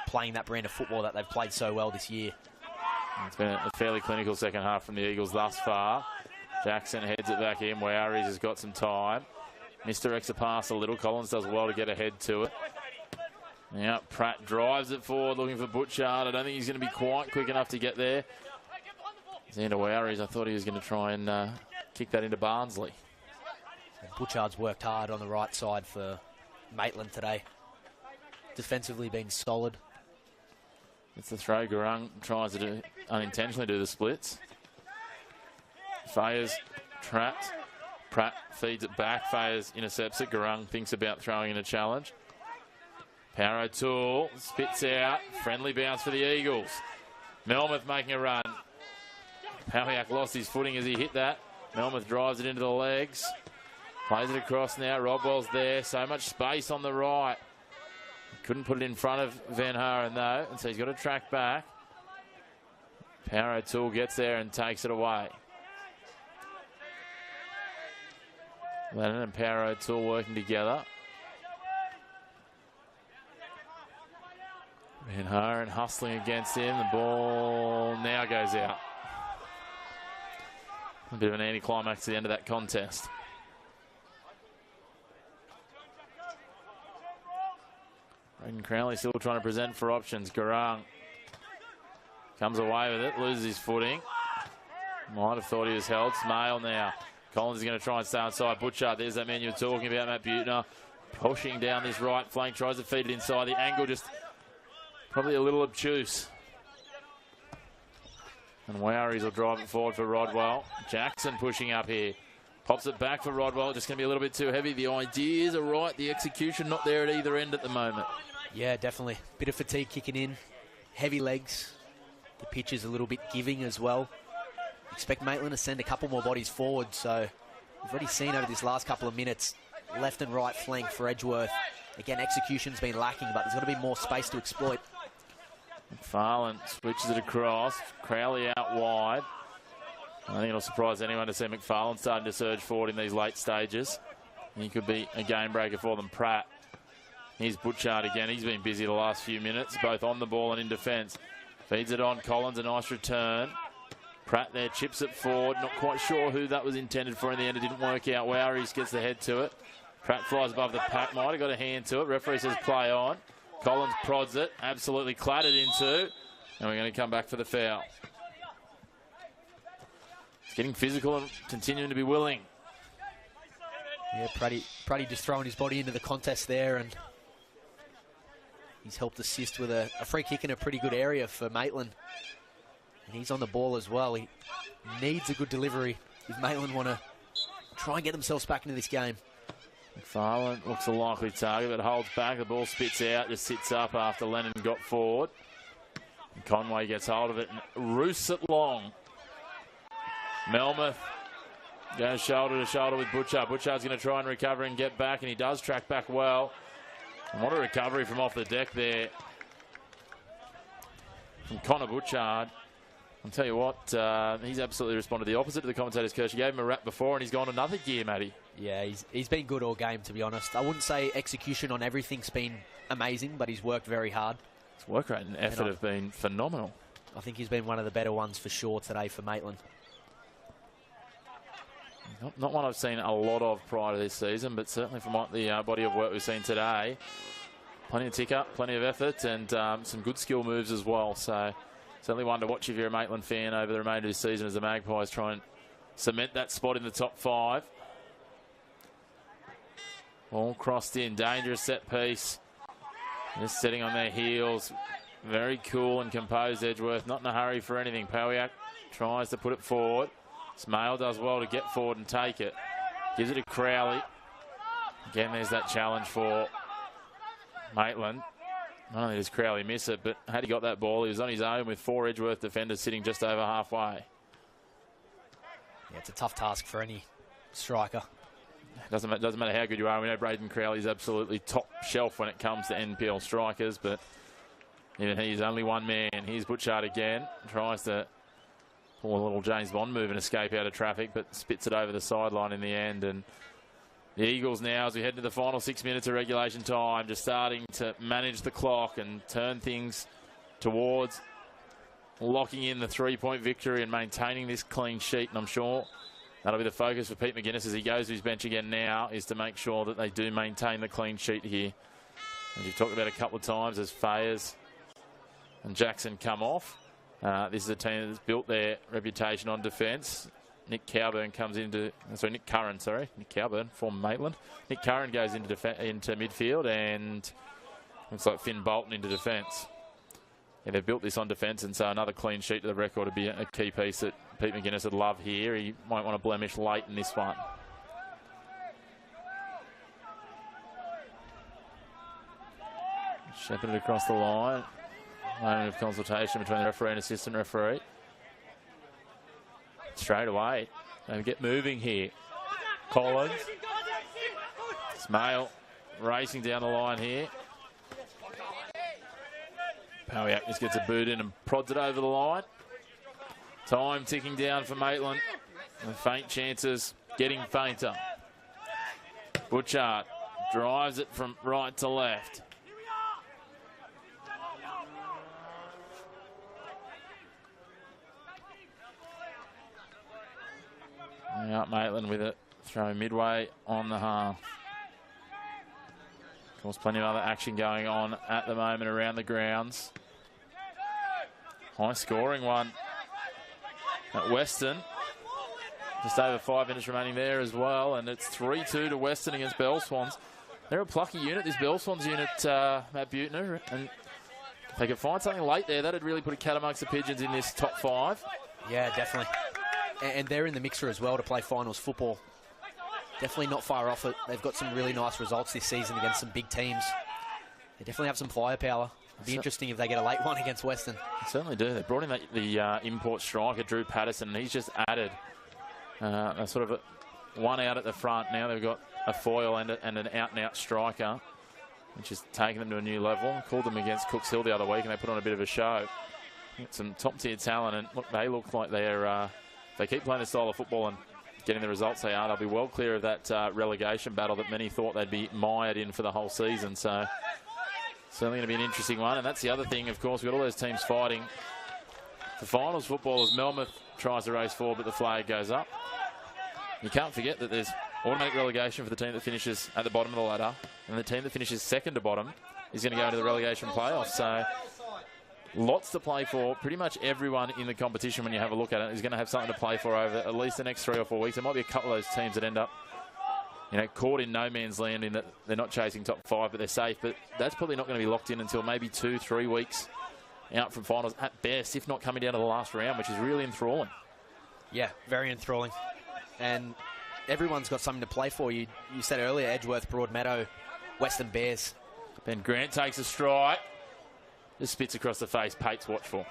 playing that brand of football that they've played so well this year. It's been a fairly clinical second half from the Eagles thus far. Jackson heads it back in. Wowries has got some time. Misdirects a pass a little. Collins does well to get ahead to it. Now Pratt drives it forward looking for Butchard. I don't think he's going to be quite quick enough to get there. Xander Wowries, I thought he was going to try and kick that into Barnsley. Butchard's worked hard on the right side for Maitland today. Defensively been solid. It's the throw. Gurung tries to unintentionally do the splits. Fayers trapped. Pratt feeds it back. Fayers intercepts it. Gurung thinks about throwing in a challenge. Power O'Toole spits out. Friendly bounce for the Eagles. Melmoth making a run. Pawiak lost his footing as he hit that. Melmoth drives it into the legs. Plays it across now. Rodwell's there. So much space on the right. Couldn't put it in front of Van Haren though, and so he's got to track back. Power O'Toole gets there and takes it away. Lennon and Power O'Toole working together. Van Haren hustling against him. The ball now goes out. A bit of an anticlimax at the end of that contest. Braden Crowley still trying to present for options. Gurung comes away with it, loses his footing. Might have thought he was held. Smale now. Collins is going to try and stay inside. Butchard, there's that man you were talking about, Matt Butner. Pushing down this right flank, tries to feed it inside. The angle just probably a little obtuse. And Wowries will drive it forward for Rodwell. Jackson pushing up here. Pops it back for Rodwell. Just going to be a little bit too heavy. The ideas are right. The execution not there at either end at the moment. Yeah, definitely. Bit of fatigue kicking in. Heavy legs. The pitch is a little bit giving as well. Expect Maitland to send a couple more bodies forward. So we've already seen over this last couple of minutes, left and right flank for Edgeworth. Again, execution's been lacking, but there's got to be more space to exploit. McFarlane switches it across. Crowley out wide. I think it'll surprise anyone to see McFarlane starting to surge forward in these late stages. He could be a game breaker for them. Pratt Here's Butchart again. He's been busy the last few minutes, both on the ball and in defence. Feeds it on. Collins, a nice return. Pratt there, chips it forward. Not quite sure who that was intended for in the end. It didn't work out. Wowries gets the head to it. Pratt flies above the pack. Might have got a hand to it. Referee says play on. Collins prods it. Absolutely clattered into. And we're going to come back for the foul. It's getting physical and continuing to be willing. Yeah, Pratty just throwing his body into the contest there, and he's helped assist with a free kick in a pretty good area for Maitland. And he's on the ball as well. He needs a good delivery if Maitland want to try and get themselves back into this game. McFarlane looks a likely target, but holds back. The ball spits out, just sits up after Lennon got forward. And Conway gets hold of it and roosts it long. Melmoth goes shoulder to shoulder with Butchart. Butchart's going to try and recover and get back, and he does track back well. And what a recovery from off the deck there from Connor Butchart. I'll tell you what, he's absolutely responded the opposite to the commentator's curse. You gave him a rap before, and he's gone another gear, Matty. Yeah, he's been good all game, to be honest. I wouldn't say execution on everything's been amazing, but he's worked very hard. His work rate and effort have been phenomenal. I think he's been one of the better ones for sure today for Maitland. Not one I've seen a lot of prior to this season, but certainly from what the body of work we've seen today, plenty of tick-up, plenty of effort, and some good skill moves as well. So certainly one to watch if you're a Maitland fan over the remainder of the season as the Magpies try and cement that spot in the top 5. All crossed in, dangerous set piece. Just sitting on their heels. Very cool and composed Edgeworth, not in a hurry for anything. Powiak tries to put it forward. Smale does well to get forward and take it. Gives it to Crowley. Again, there's that challenge for Maitland. Not only does Crowley miss it, but had he got that ball, he was on his own with 4 Edgeworth defenders sitting just over halfway. Yeah, it's a tough task for any striker. Doesn't matter how good you are. We know Braden Crowley's absolutely top shelf when it comes to NPL strikers, but even he's only one man. Here's Butchart again. Tries to pull a little James Bond move and escape out of traffic, but spits it over the sideline in the end. And the Eagles now, as we head to the final 6 minutes of regulation time, just starting to manage the clock and turn things towards locking in the 3-point victory and maintaining this clean sheet. And I'm sure that'll be the focus for Pete McGuinness as he goes to his bench again now, is to make sure that they do maintain the clean sheet here. As you've talked about a couple of times, as Fayers and Jackson come off. This is a team that's built their reputation on defence. Nick Curran, former Maitland. Nick Curran goes into midfield, and looks like Finn Bolton into defence. Yeah, they've built this on defence, and so another clean sheet to the record would be a key piece that Pete McGuinness would love here. He might want to blemish late in this one. Shepherded across the line. Moment of consultation between the referee and assistant referee. Straight away. They get moving here. Collins. Smale racing down the line here. Powiak just gets a boot in and prods it over the line. Time ticking down for Maitland. And faint chances getting fainter. Butchart drives it from right to left. Out Maitland with it, throw midway on the half. Of course, plenty of other action going on at the moment around the grounds. High scoring one at Western. Just over 5 minutes remaining there as well, and it's 3-2 to Western against Bell Swans. They're a plucky unit, this Bell Swans unit, Matt Butner, and if they could find something late there, that'd really put a cat amongst the pigeons in this top 5. Yeah, definitely. And they're in the mixer as well to play finals football. Definitely not far off it. They've got some really nice results this season against some big teams. They definitely have some firepower. It'd be interesting if they get a late one against Western. They certainly do. They brought in the import striker, Drew Patterson, and he's just added a sort of one out at the front. Now they've got a foil and an out-and-out striker, which is taking them to a new level. Called them against Cooks Hill the other week, and they put on a bit of a show. Got some top-tier talent, and look, they look like they're... they keep playing this style of football and getting the results they are, they'll be well clear of that relegation battle that many thought they'd be mired in for the whole season. So certainly going to be an interesting one. And that's the other thing, of course, we've got all those teams fighting for finals football as Melmoth tries to race forward, but the flag goes up. You can't forget that there's automatic relegation for the team that finishes at the bottom of the ladder, and the team that finishes second to bottom is going to go into the relegation playoffs. So lots to play for. Pretty much everyone in the competition, when you have a look at it, is going to have something to play for over at least the next 3 or 4 weeks. There might be a couple of those teams that end up, caught in no man's land in that they're not chasing top 5, but they're safe. But that's probably not going to be locked in until maybe 2-3 weeks out from finals at best, if not coming down to the last round, which is really enthralling. Yeah, very enthralling. And everyone's got something to play for. You said earlier, Edgeworth, Broadmeadow, Western Bears. Ben Grant takes a stride. Just spits across the face. Pate's watch for.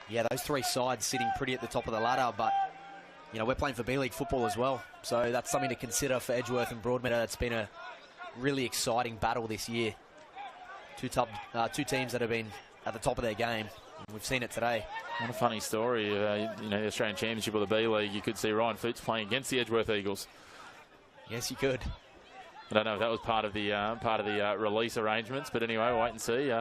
Yeah, those 3 sides sitting pretty at the top of the ladder, but, we're playing for B-League football as well. So that's something to consider for Edgeworth and Broadmeadow. That's been a really exciting battle this year. Two teams that have been at the top of their game. We've seen it today. What a funny story. The Australian Championship or the B-League, you could see Ryan Foots playing against the Edgeworth Eagles. Yes, you could. I don't know if that was part of the release arrangements, but anyway, we'll wait and see.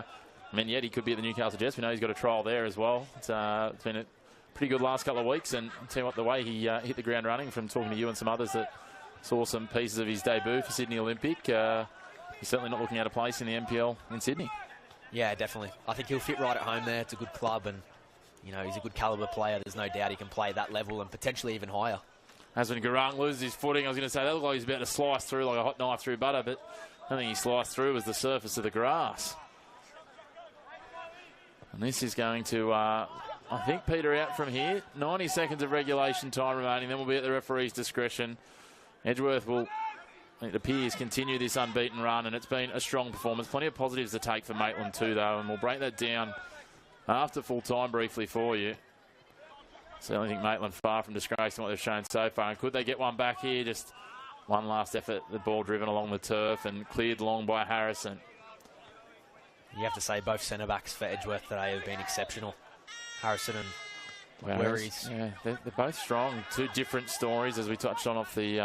Yet he could be at the Newcastle Jets. We know he's got a trial there as well. It's been a pretty good last couple of weeks, and I'll tell you what, the way he hit the ground running, from talking to you and some others that saw some pieces of his debut for Sydney Olympic, he's certainly not looking out of place in the NPL in Sydney. Yeah, definitely. I think he'll fit right at home there. It's a good club, and he's a good calibre player. There's no doubt he can play that level and potentially even higher. As when Garang loses his footing, I was going to say that looked like he was about to slice through like a hot knife through butter, but I think he sliced through was the surface of the grass. And this is going to, I think, peter out from here. 90 seconds of regulation time remaining. Then we'll be at the referee's discretion. Edgeworth will, it appears, continue this unbeaten run, and it's been a strong performance. Plenty of positives to take for Maitland too, though, and we'll break that down after full time briefly for you. So I think Maitland far from disgracing what they've shown so far. And could they get one back here? Just one last effort. The ball driven along the turf and cleared long by Harrison. You have to say both centre-backs for Edgeworth today have been exceptional. Harrison and Werries. Yeah, they're both strong. 2 different stories, as we touched on off the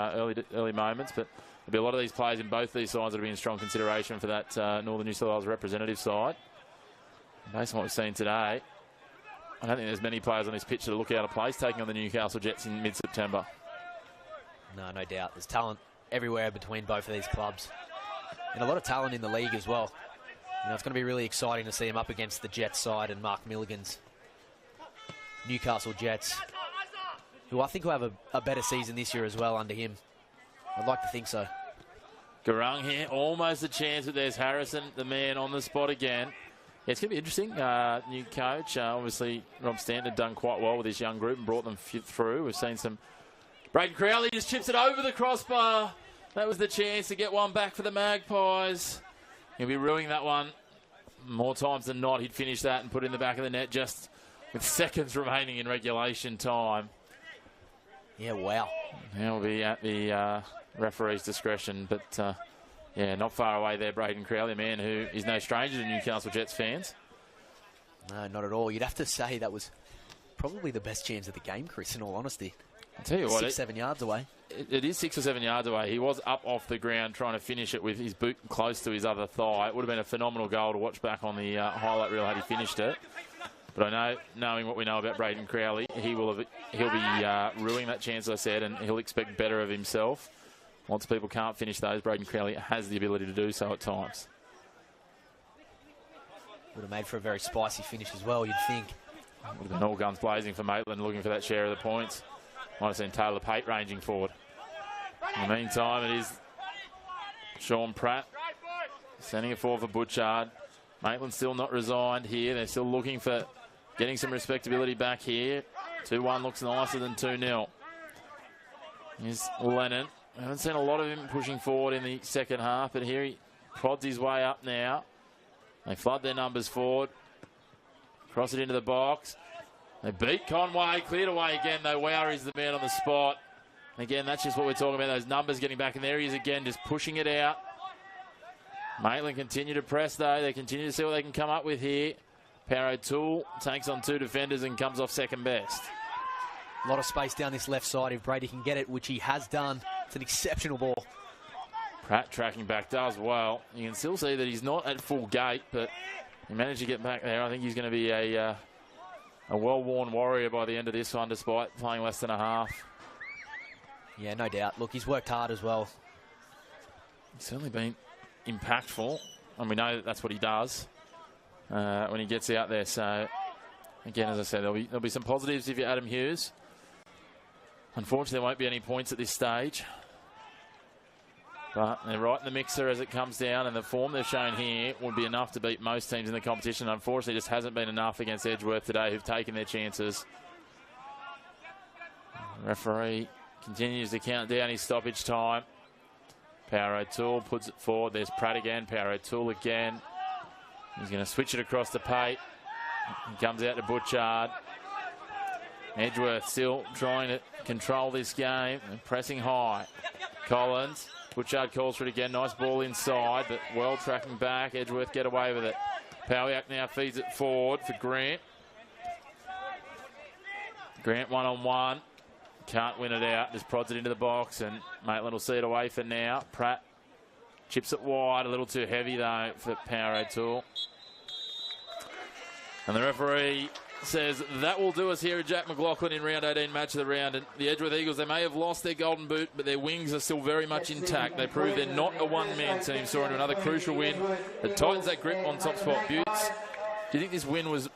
early moments. But there'll be a lot of these players in both these sides that will be in strong consideration for that Northern New South Wales representative side. Based on what we've seen today, I don't think there's many players on this pitch that look out of place taking on the Newcastle Jets in mid-September. No doubt. There's talent everywhere between both of these clubs. And a lot of talent in the league as well. It's going to be really exciting to see him up against the Jets side and Mark Milligan's Newcastle Jets, who I think will have a better season this year as well under him. I'd like to think so. Garang here, almost a chance, but there's Harrison, the man on the spot again. Yeah, it's going to be interesting. New coach, obviously Rob Stanton had done quite well with his young group and brought them through. We've seen some. Braden Crowley just chips it over the crossbar. That was the chance to get one back for the Magpies. He'll be ruining that one more times than not. He'd finish that and put it in the back of the net just with seconds remaining in regulation time. Yeah, wow. Now we'll be at the referee's discretion, but yeah, not far away there, Braden Crowley, a man who is no stranger to Newcastle Jets fans. No, not at all. You'd have to say that was probably the best chance of the game, Chris, in all honesty. I'll tell you what, 6-7 yards away. It is 6 or 7 yards away. He was up off the ground trying to finish it with his boot close to his other thigh. It would have been a phenomenal goal to watch back on the highlight reel had he finished it. But I know, knowing what we know about Braden Crowley, he'll be ruining that chance, as I said, and he'll expect better of himself. Lots of people can't finish those. Braden Crowley has the ability to do so at times. Would have made for a very spicy finish as well, you'd think. Would have been all guns blazing for Maitland, looking for that share of the points. Might have seen Taylor Pate ranging forward. In the meantime, it is Sean Pratt sending it forward for Butchard. Maitland still not resigned here. They're still looking for getting some respectability back here. 2-1 looks nicer than 2-0. Here's Lennon. I haven't seen a lot of him pushing forward in the second half, but here he prods his way up now. They flood their numbers forward. Cross it into the box. They beat Conway, cleared away again, though. Wowry's the man on the spot. And again, that's just what we're talking about, those numbers getting back. And there he is again, just pushing it out. Maitland continue to press, though. They continue to see what they can come up with here. Power O'Toole takes on 2 defenders and comes off second best. A lot of space down this left side if Brady can get it, which he has done. It's an exceptional ball. Pratt tracking back does well. You can still see that he's not at full gait, but he managed to get back there. I think he's going to be a well-worn warrior by the end of this one, despite playing less than a half. Yeah, no doubt. Look, he's worked hard as well. He's certainly been impactful, and we know that that's what he does when he gets out there. So, again, as I said, there'll be some positives if you're Adam Hughes. Unfortunately, there won't be any points at this stage. But they're right in the mixer as it comes down, and the form they've shown here would be enough to beat most teams in the competition. Unfortunately, just hasn't been enough against Edgeworth today, who've taken their chances. The referee continues to count down his stoppage time. Power O'Toole puts it forward. There's Pratt again. Power O'Toole again. He's going to switch it across the pate. He comes out to Butchard. Edgeworth still trying to control this game and pressing high. Collins. Butchard calls for it again. Nice ball inside, but well tracking back. Edgeworth get away with it. Powiak now feeds it forward for Grant. Grant one-on-one. Can't win it out. Just prods it into the box, and Maitland will see it away for now. Pratt chips it wide. A little too heavy, though, for Power O'Toole. And the referee says that will do us here at Jack McLaughlin in round 18, match of the round. And the Edgeworth Eagles, they may have lost their golden boot, but their wings are still very much intact. They prove they're not a one-man team. Saw into another crucial win that tightens that grip on top spot Buttes. Do you think this win was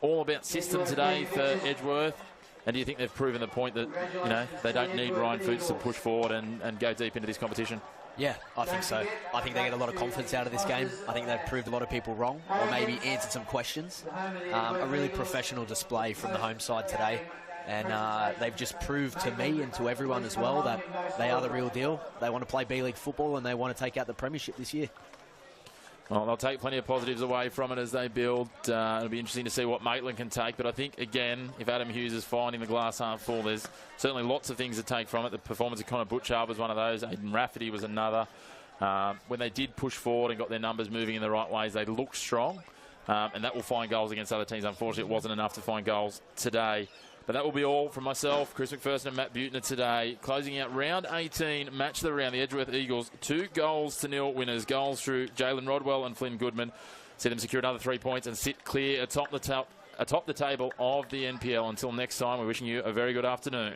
all about system today for Edgeworth? And do you think they've proven the point that, you know, they don't need Ryan Foots to push forward and go deep into this competition? Yeah, I think so. I think they get a lot of confidence out of this game. I think they've proved a lot of people wrong, or maybe answered some questions. A really professional display from the home side today. And they've just proved to me and to everyone as well that they are the real deal. They want to play B-League football and they want to take out the premiership this year. Well, they'll take plenty of positives away from it as they build. It'll be interesting to see what Maitland can take. But I think, again, if Adam Hughes is finding the glass half full, there's certainly lots of things to take from it. The performance of Connor Butchard was one of those. Aidan Rafferty was another. When they did push forward and got their numbers moving in the right ways, they looked strong. And that will find goals against other teams. Unfortunately, it wasn't enough to find goals today. But that will be all from myself, Chris McPherson and Matt Butner today. Closing out round 18, match of the round, the Edgeworth Eagles, 2-0 winners. Goals through Jalen Rodwell and Flynn Goodman. See them secure another 3 points and sit clear atop the table of the NPL. Until next time, we're wishing you a very good afternoon.